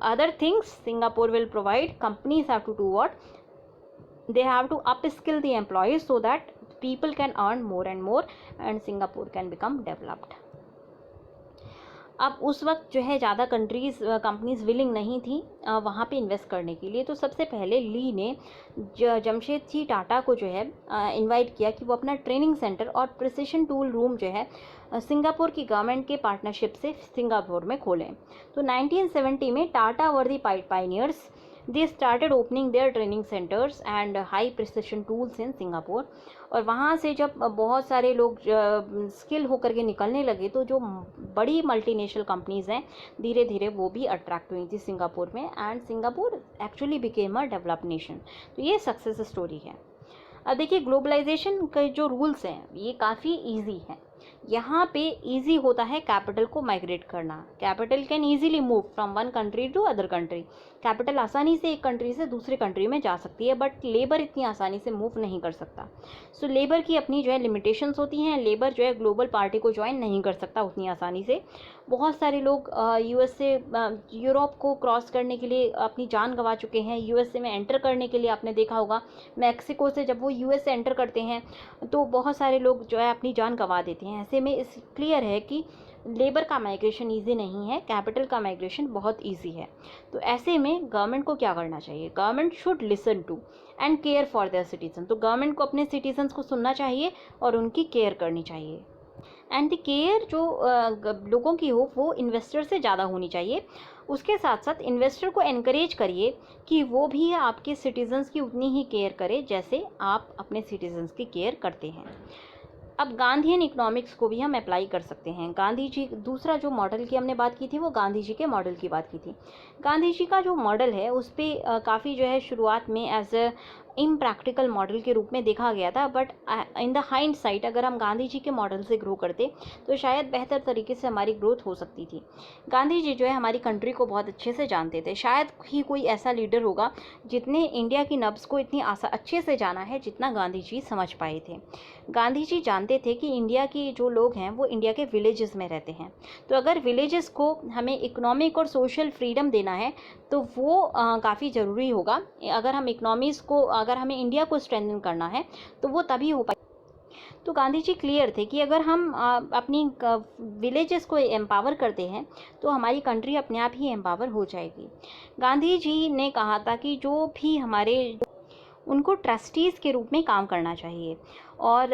Other things Singapore will provide, companies have to do what, they have to upskill the employees so that people can earn more and more and Singapore can become developed. अब उस वक्त जो है ज़्यादा companies willing नहीं थी वहाँ पे इन्वेस्ट करने के लिए। तो सबसे पहले ली ने जमशेदजी टाटा को जो है इनवाइट किया कि वो अपना ट्रेनिंग सेंटर और प्रिसिशन टूल रूम जो है सिंगापुर की गवर्नमेंट के पार्टनरशिप से सिंगापुर में खोलें। तो 1970 में Tata were the pioneers, they started opening their training centres and high precision tools in Singapore. और वहाँ से जब बहुत सारे लोग स्किल होकर के निकलने लगे तो जो बड़ी मल्टीनेशनल कंपनीज़ हैं धीरे धीरे वो भी अट्रैक्ट हुई थी सिंगापुर में, and Singapore actually became a developed nation. तो ये सक्सेस स्टोरी है। अब देखिए ग्लोबलाइजेशन के जो रूल्स हैं ये काफ़ी ईजी हैं। यहाँ पे ईजी होता है कैपिटल को माइग्रेट करना। Capital can easily move from one country to other country. Capital आसानी से एक कंट्री से दूसरी कंट्री में जा सकती है, बट लेबर इतनी आसानी से मूव नहीं कर सकता। सो लेबर की अपनी जो है लिमिटेशंस होती हैं। लेबर जो है ग्लोबल पार्टी को ज्वाइन नहीं कर सकता उतनी आसानी से। बहुत सारे लोग यूएस से यूरोप को क्रॉस करने के लिए अपनी जान गंवा चुके हैं। यूएसए में एंटर करने के लिए आपने देखा होगा मैक्सिको से जब वो यूएस से एंटर करते हैं तो बहुत सारे लोग जो है अपनी जान गंवा देते हैं। ऐसे में इस क्लियर है कि लेबर का माइग्रेशन ईजी नहीं है, कैपिटल का माइग्रेशन बहुत ईजी है। तो ऐसे में गवर्नमेंट को क्या करना चाहिए, government should listen to and care for their citizen. तो गवर्नमेंट को अपने सिटीजन्स को सुनना चाहिए और उनकी केयर करनी चाहिए। एंड द केयर जो लोगों की हो वो इन्वेस्टर से ज़्यादा होनी चाहिए। उसके साथ साथ इन्वेस्टर को एनकरेज करिए कि वो भी आपके सिटीजन्स की उतनी ही केयर करे जैसे आप अपने सिटीजन्स की केयर करते हैं। अब गांधीयन इकोनॉमिक्स को भी हम अप्लाई कर सकते हैं। गांधी जी दूसरा जो मॉडल की हमने बात की थी वो गांधी जी के मॉडल की बात की थी। गांधी जी का जो मॉडल है उस पर काफ़ी जो है शुरुआत में एज अ इम्प्रैक्टिकल मॉडल के रूप में देखा गया था, but in the hind site अगर हम गांधी जी के मॉडल से ग्रो करते तो शायद बेहतर तरीके से हमारी ग्रोथ हो सकती थी। गांधी जी जो है हमारी कंट्री को बहुत अच्छे से जानते थे। शायद ही कोई ऐसा लीडर होगा जितने इंडिया की नब्ज़ को इतनी अच्छे से जाना है जितना गांधी जी समझ पाए थे। गांधी जी जानते थे कि इंडिया के जो लोग हैं वो इंडिया के विलेजेस में रहते हैं। तो अगर विलेजेस को हमें इकोनॉमिक और सोशल फ्रीडम देना है तो वो काफ़ी ज़रूरी होगा। अगर हम इकोनॉमीज़ को, अगर हमें इंडिया को स्ट्रेंथन करना है तो वो तभी हो पाए। तो गांधी जी क्लियर थे कि अगर हम अपनी विलेजेस को एम्पावर करते हैं तो हमारी कंट्री अपने आप ही एम्पावर हो जाएगी। गांधी जी ने कहा था कि जो भी हमारे उनको ट्रस्टीज़ के रूप में काम करना चाहिए और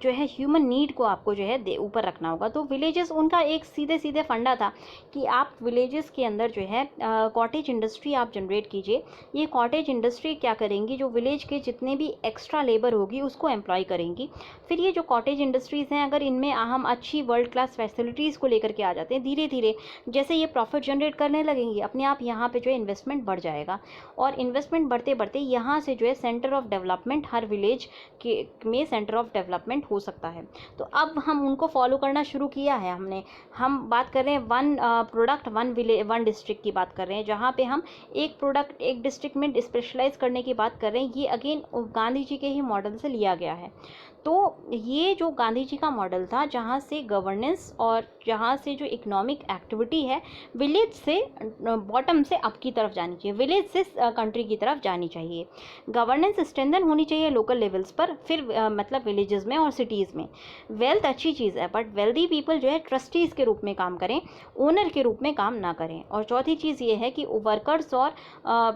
जो है ह्यूमन नीड को आपको जो है ऊपर रखना होगा। तो विलेजेस उनका एक सीधे सीधे फंडा था कि आप विलेजेस के अंदर जो है कॉटेज इंडस्ट्री आप जनरेट कीजिए। ये कॉटेज इंडस्ट्री क्या करेंगी, जो विलेज के जितने भी एक्स्ट्रा लेबर होगी उसको एम्प्लॉय करेंगी। फिर ये जो कॉटेज इंडस्ट्रीज़ हैं अगर इनमें हम अच्छी वर्ल्ड क्लास फैसिलिटीज़ को लेकर के आ जाते हैं, धीरे धीरे जैसे ये प्रॉफिट जनरेट करने लगेंगी अपने आप यहाँ पर जो है इन्वेस्टमेंट बढ़ जाएगा। और इन्वेस्टमेंट बढ़ते बढ़ते यहाँ से जो है centre of development her village के में सेंटर ऑफ डेवलपमेंट हो सकता है। तो अब हम उनको फॉलो करना शुरू किया है हमने। हम बात कर रहे हैं one product one village one district की बात कर रहे हैं, जहाँ पे हम एक प्रोडक्ट एक डिस्ट्रिक्ट में स्पेशलाइज करने की बात कर रहे हैं। ये अगेन गांधी जी के ही मॉडल से लिया गया है। तो ये जो गांधी जी का मॉडल था, जहाँ से गवर्नेंस और जहाँ से जो इकोनॉमिक एक्टिविटी है विलेज से बॉटम से अप की तरफ जानी चाहिए, विलेज से कंट्री की तरफ जानी चाहिए। गवर्नेंस स्ट्रेंथन होनी चाहिए लोकल लेवल्स पर, फिर मतलब विलेजेस में और सिटीज़ में। वेल्थ अच्छी चीज़ है, बट वेल्दी पीपल जो है ट्रस्टीज़ के रूप में काम करें, ओनर के रूप में काम ना करें। और चौथी चीज़ ये है कि वर्कर्स और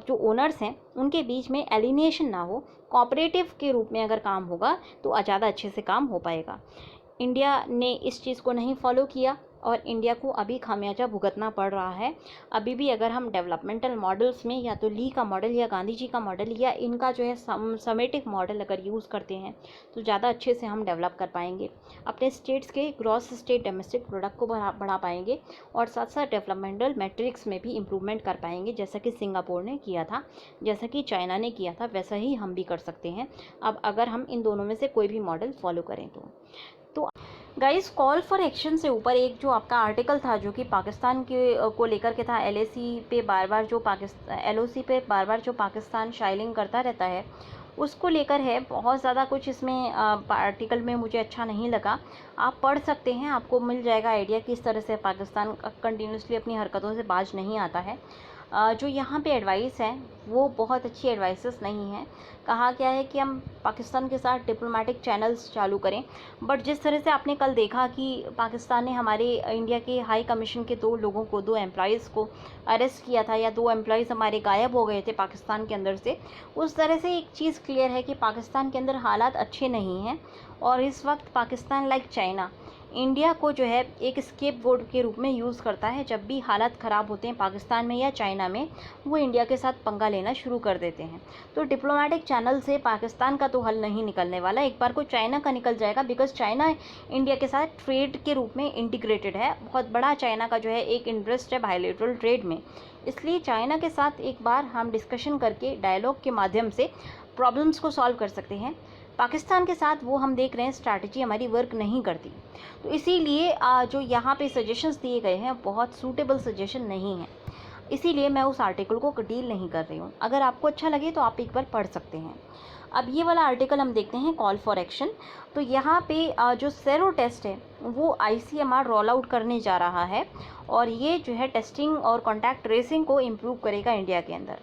जो ओनर्स हैं उनके बीच में एलिनेशन ना हो। कोऑपरेटिव के रूप में अगर काम होगा तो ज़्यादा अच्छे से काम हो पाएगा। इंडिया ने इस चीज़ को नहीं फॉलो किया और इंडिया को अभी खामियाजा भुगतना पड़ रहा है। अभी भी अगर हम डेवलपमेंटल मॉडल्स में या तो ली का मॉडल या गांधी जी का मॉडल या इनका जो है समेटिव मॉडल अगर यूज़ करते हैं तो ज़्यादा अच्छे से हम डेवलप कर पाएंगे, अपने स्टेट्स के ग्रॉस स्टेट डोमेस्टिक प्रोडक्ट को बढ़ा पाएंगे और साथ साथ डेवलपमेंटल मैट्रिक्स में भी इम्प्रूवमेंट कर पाएंगे, जैसा कि सिंगापुर ने किया था, जैसा कि चाइना ने किया था, वैसा ही हम भी कर सकते हैं अब अगर हम इन दोनों में से कोई भी मॉडल फॉलो करें तो गाइस, कॉल फॉर एक्शन से ऊपर एक जो आपका आर्टिकल था जो कि पाकिस्तान के को लेकर के था, LOC पे बार बार जो पाकिस्तान शाइलिंग करता रहता है उसको लेकर है। बहुत ज़्यादा कुछ इसमें आर्टिकल में मुझे अच्छा नहीं लगा। आप पढ़ सकते हैं, आपको मिल जाएगा आइडिया किस तरह से पाकिस्तान कंटिन्यूसली अपनी हरकतों से बाज नहीं आता है। जो यहाँ पे एडवाइस है वो बहुत अच्छी एडवाइसेस नहीं है। कहा गया है कि हम पाकिस्तान के साथ डिप्लोमेटिक चैनल्स चालू करें, बट जिस तरह से आपने कल देखा कि पाकिस्तान ने हमारे इंडिया के हाई कमीशन के 2 लोगों को, 2 एम्प्लॉयज़ को अरेस्ट किया था, या 2 एम्प्लॉयज़ हमारे गायब हो गए थे पाकिस्तान के अंदर से, उस तरह से एक चीज़ क्लियर है कि पाकिस्तान के अंदर हालात अच्छे नहीं हैं। और इस वक्त पाकिस्तान लाइक चाइना इंडिया को जो है एक स्केपगोट के रूप में यूज़ करता है। जब भी हालात ख़राब होते हैं पाकिस्तान में या चाइना में, वो इंडिया के साथ पंगा लेना शुरू कर देते हैं। तो डिप्लोमेटिक चैनल से पाकिस्तान का तो हल नहीं निकलने वाला, एक बार को चाइना का निकल जाएगा, बिकॉज चाइना इंडिया के साथ ट्रेड के रूप में इंटीग्रेटेड है। बहुत बड़ा चाइना का जो है एक इंटरेस्ट है बायलैटरल ट्रेड में, इसलिए चाइना के साथ एक बार हम डिस्कशन करके डायलॉग के माध्यम से प्रॉब्लम्स को सॉल्व कर सकते हैं। पाकिस्तान के साथ वो हम देख रहे हैं स्ट्रैटेजी हमारी वर्क नहीं करती, तो इसीलिए जो यहाँ पे सजेशंस दिए गए हैं बहुत सूटेबल सजेशन नहीं है, इसीलिए मैं उस आर्टिकल को डील नहीं कर रही हूँ। अगर आपको अच्छा लगे तो आप एक बार पढ़ सकते हैं। अब ये वाला आर्टिकल हम देखते हैं, कॉल फॉर एक्शन। तो यहाँ पे जो सेरो टेस्ट है वो ICMR रोल आउट करने जा रहा है और ये जो है टेस्टिंग और कॉन्टैक्ट ट्रेसिंग को इम्प्रूव करेगा इंडिया के अंदर।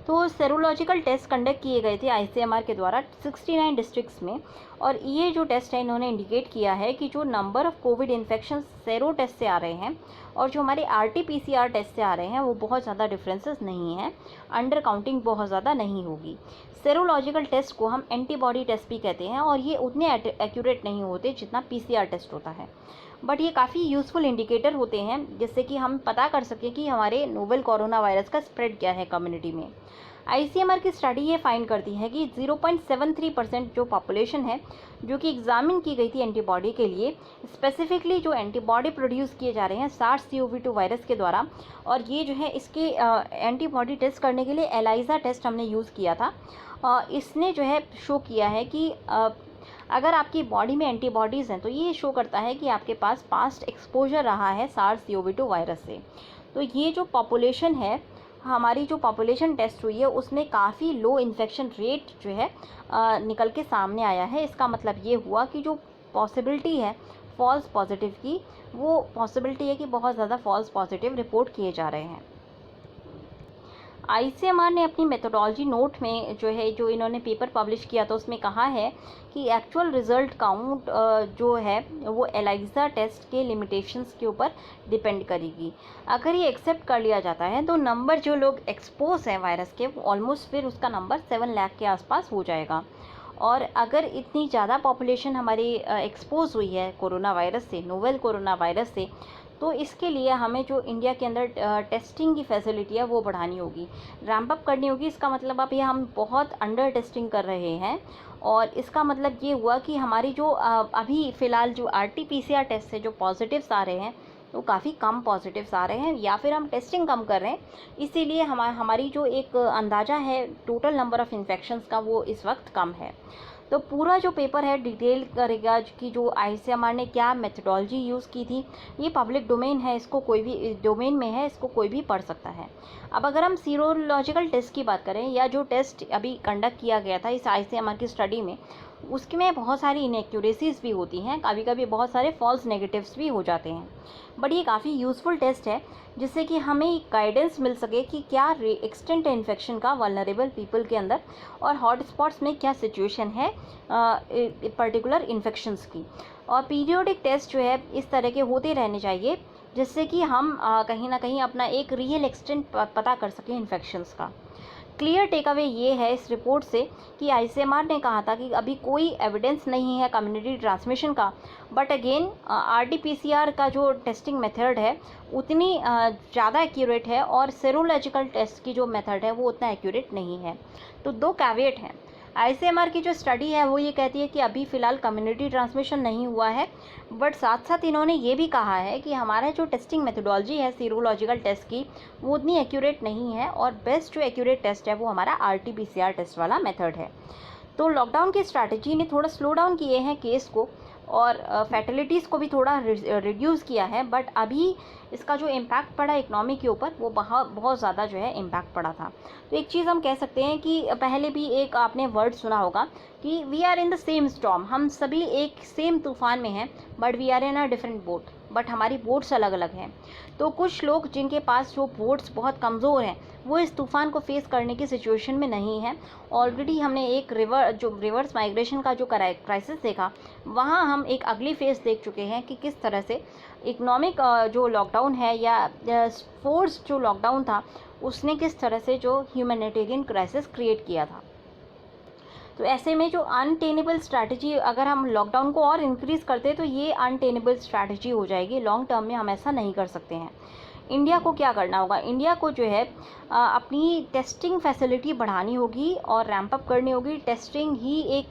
तो सेरोलॉजिकल टेस्ट कंडक्ट किए गए थे ICMR के द्वारा 69 डिस्ट्रिक्ट्स में, और ये जो टेस्ट है इन्होंने इंडिकेट किया है कि जो number of COVID infection sero test से आ रहे हैं और जो हमारे RT-PCR टेस्ट से आ रहे हैं वो बहुत ज़्यादा डिफरेंसेस नहीं हैं, अंडर काउंटिंग बहुत ज़्यादा नहीं होगी। सेरोलॉजिकल टेस्ट को हम एंटीबॉडी टेस्ट भी कहते हैं और ये उतने एक्यूरेट नहीं होते जितना PCR टेस्ट होता है, बट ये काफ़ी यूज़फुल इंडिकेटर होते हैं जिससे कि हम पता कर सकें कि हमारे नोवेल कोरोना वायरस का स्प्रेड क्या है कम्युनिटी में। ICMR की स्टडी ये फाइंड करती है कि 0.73% जो पॉपुलेशन है जो कि एग्जामिन की गई थी एंटीबॉडी के लिए, स्पेसिफिकली जो एंटीबॉडी प्रोड्यूस किए जा रहे हैं SARS-CoV-2 वायरस के द्वारा, और ये जो है इसके एंटीबॉडी टेस्ट करने के लिए ELISA टेस्ट हमने यूज़ किया था। इसने जो है शो किया है कि अगर आपकी बॉडी में एंटीबॉडीज़ हैं तो ये शो करता है कि आपके पास पास्ट एक्सपोजर रहा है SARS-CoV-2 वायरस से। तो ये जो पॉपुलेशन है, हमारी जो पॉपुलेशन टेस्ट हुई है उसमें काफ़ी लो इन्फेक्शन रेट जो है निकल के सामने आया है। इसका मतलब ये हुआ कि जो पॉसिबिलिटी है फॉल्स पॉजिटिव की, वो पॉसिबिलिटी है कि बहुत ज़्यादा फॉल्स पॉजिटिव रिपोर्ट किए जा रहे हैं। ICMR ने अपनी मेथोडोलॉजी नोट में जो इन्होंने पेपर पब्लिश किया था उसमें कहा है कि एक्चुअल रिज़ल्ट काउंट जो है वो ELISA टेस्ट के लिमिटेशंस के ऊपर डिपेंड करेगी। अगर ये एक्सेप्ट कर लिया जाता है तो नंबर जो लोग एक्सपोज हैं वायरस के वो ऑलमोस्ट फिर उसका नंबर 7 लाख के आसपास हो जाएगा। और अगर इतनी ज़्यादा पॉपुलेशन हमारी एक्सपोज हुई है कोरोना वायरस से, नोवेल कोरोना वायरस से, तो इसके लिए हमें जो इंडिया के अंदर टेस्टिंग की फैसिलिटी है वो बढ़ानी होगी, रैम्प अप करनी होगी। इसका मतलब अब ये हम बहुत अंडर टेस्टिंग कर रहे हैं, और इसका मतलब ये हुआ कि हमारी जो अभी फ़िलहाल जो RT-PCR टेस्ट से जो पॉजिटिव्स आ रहे हैं वो काफ़ी कम पॉजिटिव्स आ रहे हैं, या फिर हम टेस्टिंग कम कर रहे हैं, इसीलिए हमारी जो एक अंदाज़ा है टोटल नंबर ऑफ़ इन्फेक्शंस का वो इस वक्त कम है। तो पूरा जो पेपर है डिटेल करेगा कि जो आईसीएमआर ने क्या मेथडोलॉजी यूज़ की थी। ये पब्लिक डोमेन है, इसको कोई भी डोमेन में है, इसको कोई भी पढ़ सकता है। अब अगर हम सीरोलॉजिकल टेस्ट की बात करें या जो टेस्ट अभी कंडक्ट किया गया था इस आईसीएमआर की स्टडी में, उसके में बहुत सारी इनएक्यूरेसीज भी होती हैं, कभी कभी बहुत सारे फॉल्स नेगेटिव्स भी हो जाते हैं। बट ये काफ़ी यूज़फुल टेस्ट है जिससे कि हमें गाइडेंस मिल सके कि क्या एक्सटेंट है इन्फेक्शन का वल्नरेबल पीपल के अंदर और हॉट स्पॉट्स में क्या सिचुएशन है पर्टिकुलर इन्फेक्शंस की। और पीरियोडिक टेस्ट जो है इस तरह के होते रहने चाहिए जिससे कि हम कहीं ना कहीं अपना एक रियल एक्सटेंट पता कर सकें इन्फेक्शंस का। क्लियर टेक अवे ये है इस रिपोर्ट से कि आईसीएमआर ने कहा था कि अभी कोई एविडेंस नहीं है कम्युनिटी ट्रांसमिशन का, बट अगेन आरटीपीसीआर का जो टेस्टिंग मेथड है उतनी ज़्यादा एक्यूरेट है और सेरोलॉजिकल टेस्ट की जो मेथड है वो उतना एक्यूरेट नहीं है। तो दो कैवेट हैं। आईसीएमआर की जो स्टडी है वो ये कहती है कि अभी फ़िलहाल कम्युनिटी ट्रांसमिशन नहीं हुआ है, बट साथ साथ इन्होंने ये भी कहा है कि हमारा जो टेस्टिंग मेथडोलॉजी है सीरोलॉजिकल टेस्ट की वो उतनी एक्यूरेट नहीं है और बेस्ट जो एक्यूरेट टेस्ट है वो हमारा आरटीपीसीआर टेस्ट वाला मेथड है। तो लॉकडाउन की स्ट्रैटेजी ने थोड़ा स्लो डाउन किए हैं केस को और फैटिलिटीज़ को भी थोड़ा रिड्यूस किया है, बट अभी इसका जो इम्पैक्ट पड़ा इकनॉमी के ऊपर वो बहुत ज़्यादा जो है इम्पैक्ट पड़ा था। तो एक चीज़ हम कह सकते हैं कि पहले भी एक आपने वर्ड सुना होगा कि we are in the same storm, हम सभी एक सेम तूफान में हैं, but we are in a different boat, but हमारी बोट्स अलग अलग हैं। तो कुछ लोग जिनके पास जो बोट्स बहुत कमज़ोर हैं वो इस तूफ़ान को फेस करने की सिचुएशन में नहीं है। ऑलरेडी हमने एक रिवर्स माइग्रेशन का जो क्राइसिस देखा, वहाँ हम एक अगली फेस देख चुके हैं कि किस तरह से इकोनॉमिक जो लॉकडाउन है या फोर्स जो लॉकडाउन था उसने किस तरह से जो ह्यूमैनिटेरियन क्राइसिस क्रिएट किया था। तो ऐसे में जो अनटेनेबल स्ट्रैटेजी अगर हम लॉकडाउन को और इंक्रीज़ करते तो ये अनटेनेबल स्ट्रैटेजी हो जाएगी, लॉन्ग टर्म में हम ऐसा नहीं कर सकते हैं। इंडिया को क्या करना होगा, इंडिया को जो है अपनी टेस्टिंग फैसिलिटी बढ़ानी होगी और रैंप अप करनी होगी। टेस्टिंग ही एक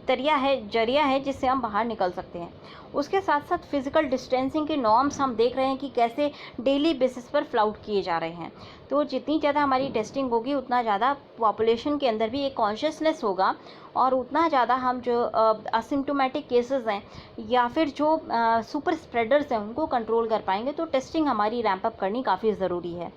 जरिया है जिससे हम बाहर निकल सकते हैं। उसके साथ साथ फिज़िकल डिस्टेंसिंग के नॉर्म्स हम देख रहे हैं कि कैसे डेली बेसिस पर फ्लाउट किए जा रहे हैं। तो जितनी ज़्यादा हमारी टेस्टिंग होगी उतना ज़्यादा पॉपुलेशन के अंदर भी एक कॉन्शियसनेस होगा और उतना ज़्यादा हम जो असिम्प्टोमेटिक केसेस हैं या फिर जो सुपर स्प्रेडर्स हैं उनको कंट्रोल कर पाएंगे। तो टेस्टिंग हमारी रैंप अप करनी काफ़ी ज़रूरी है।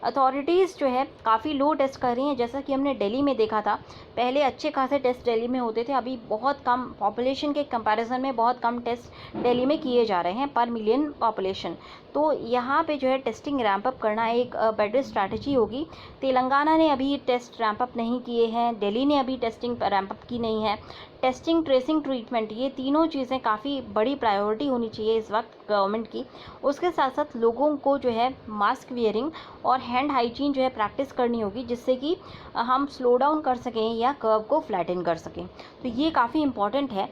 अथॉरिटीज़ जो है काफ़ी लो टेस्ट कर रही हैं, जैसा कि हमने दिल्ली में देखा था। पहले अच्छे खासे टेस्ट दिल्ली में होते थे, अभी बहुत कम पॉपुलेशन के कंपैरिजन में बहुत कम टेस्ट दिल्ली में किए जा रहे हैं पर मिलियन पॉपुलेशन। तो यहाँ पे जो है टेस्टिंग रैंप अप करना एक बेटर स्ट्रैटेजी होगी। तेलंगाना ने अभी टेस्ट रैंप अप नहीं किए हैं, दिल्ली ने अभी टेस्टिंग रैंप अप की नहीं है। टेस्टिंग, ट्रेसिंग, ट्रीटमेंट, ये तीनों चीज़ें काफ़ी बड़ी प्रायोरिटी होनी चाहिए इस वक्त गवर्नमेंट की। उसके साथ साथ लोगों को जो है मास्क वियरिंग और हैंड हाइजीन जो है प्रैक्टिस करनी होगी जिससे कि हम स्लो डाउन कर सकें या कर्व को फ्लैटन कर सकें। तो ये काफ़ी इंपॉर्टेंट है।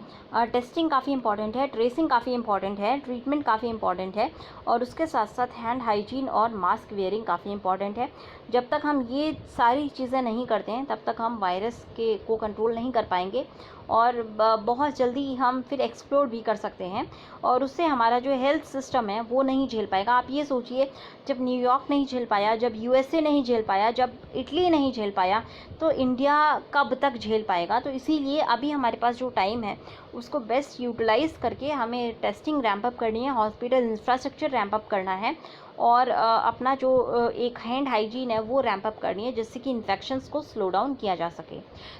टेस्टिंग काफ़ी इंपॉर्टेंट है, ट्रेसिंग काफ़ी इंपॉर्टेंट है, ट्रीटमेंट काफ़ी इंपॉर्टेंट है और उसके साथ साथ हैंड हाइजीन और मास्क वियरिंग काफ़ी इंपॉर्टेंट है। जब तक हम ये सारी चीज़ें नहीं करते हैं तब तक हम वायरस को कंट्रोल नहीं कर पाएंगे और बहुत जल्दी हम फिर एक्सप्लोड भी कर सकते हैं और उससे हमारा जो हेल्थ सिस्टम है वो नहीं झेल पाएगा। आप ये सोचिए, जब न्यूयॉर्क नहीं झेल पाया, जब यूएसए नहीं झेल पाया, जब इटली नहीं झेल पाया, तो इंडिया कब तक झेल पाएगा। तो इसीलिए अभी हमारे पास जो टाइम है उसको बेस्ट यूटिलाइज़ करके हमें टेस्टिंग रैंप अप करनी है, हॉस्पिटल इंफ्रास्ट्रक्चर रैंप अप करना है और अपना जो एक हैंड हाइजीन है वो रैंप अप करनी है जिससे कि इन्फेक्शंस को स्लो डाउन किया जा सके।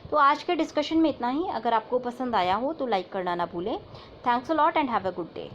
तो आज के डिस्कशन में इतना ही। अगर आपको पसंद आया हो तो लाइक करना ना भूलें। Thanks a lot and have a good day.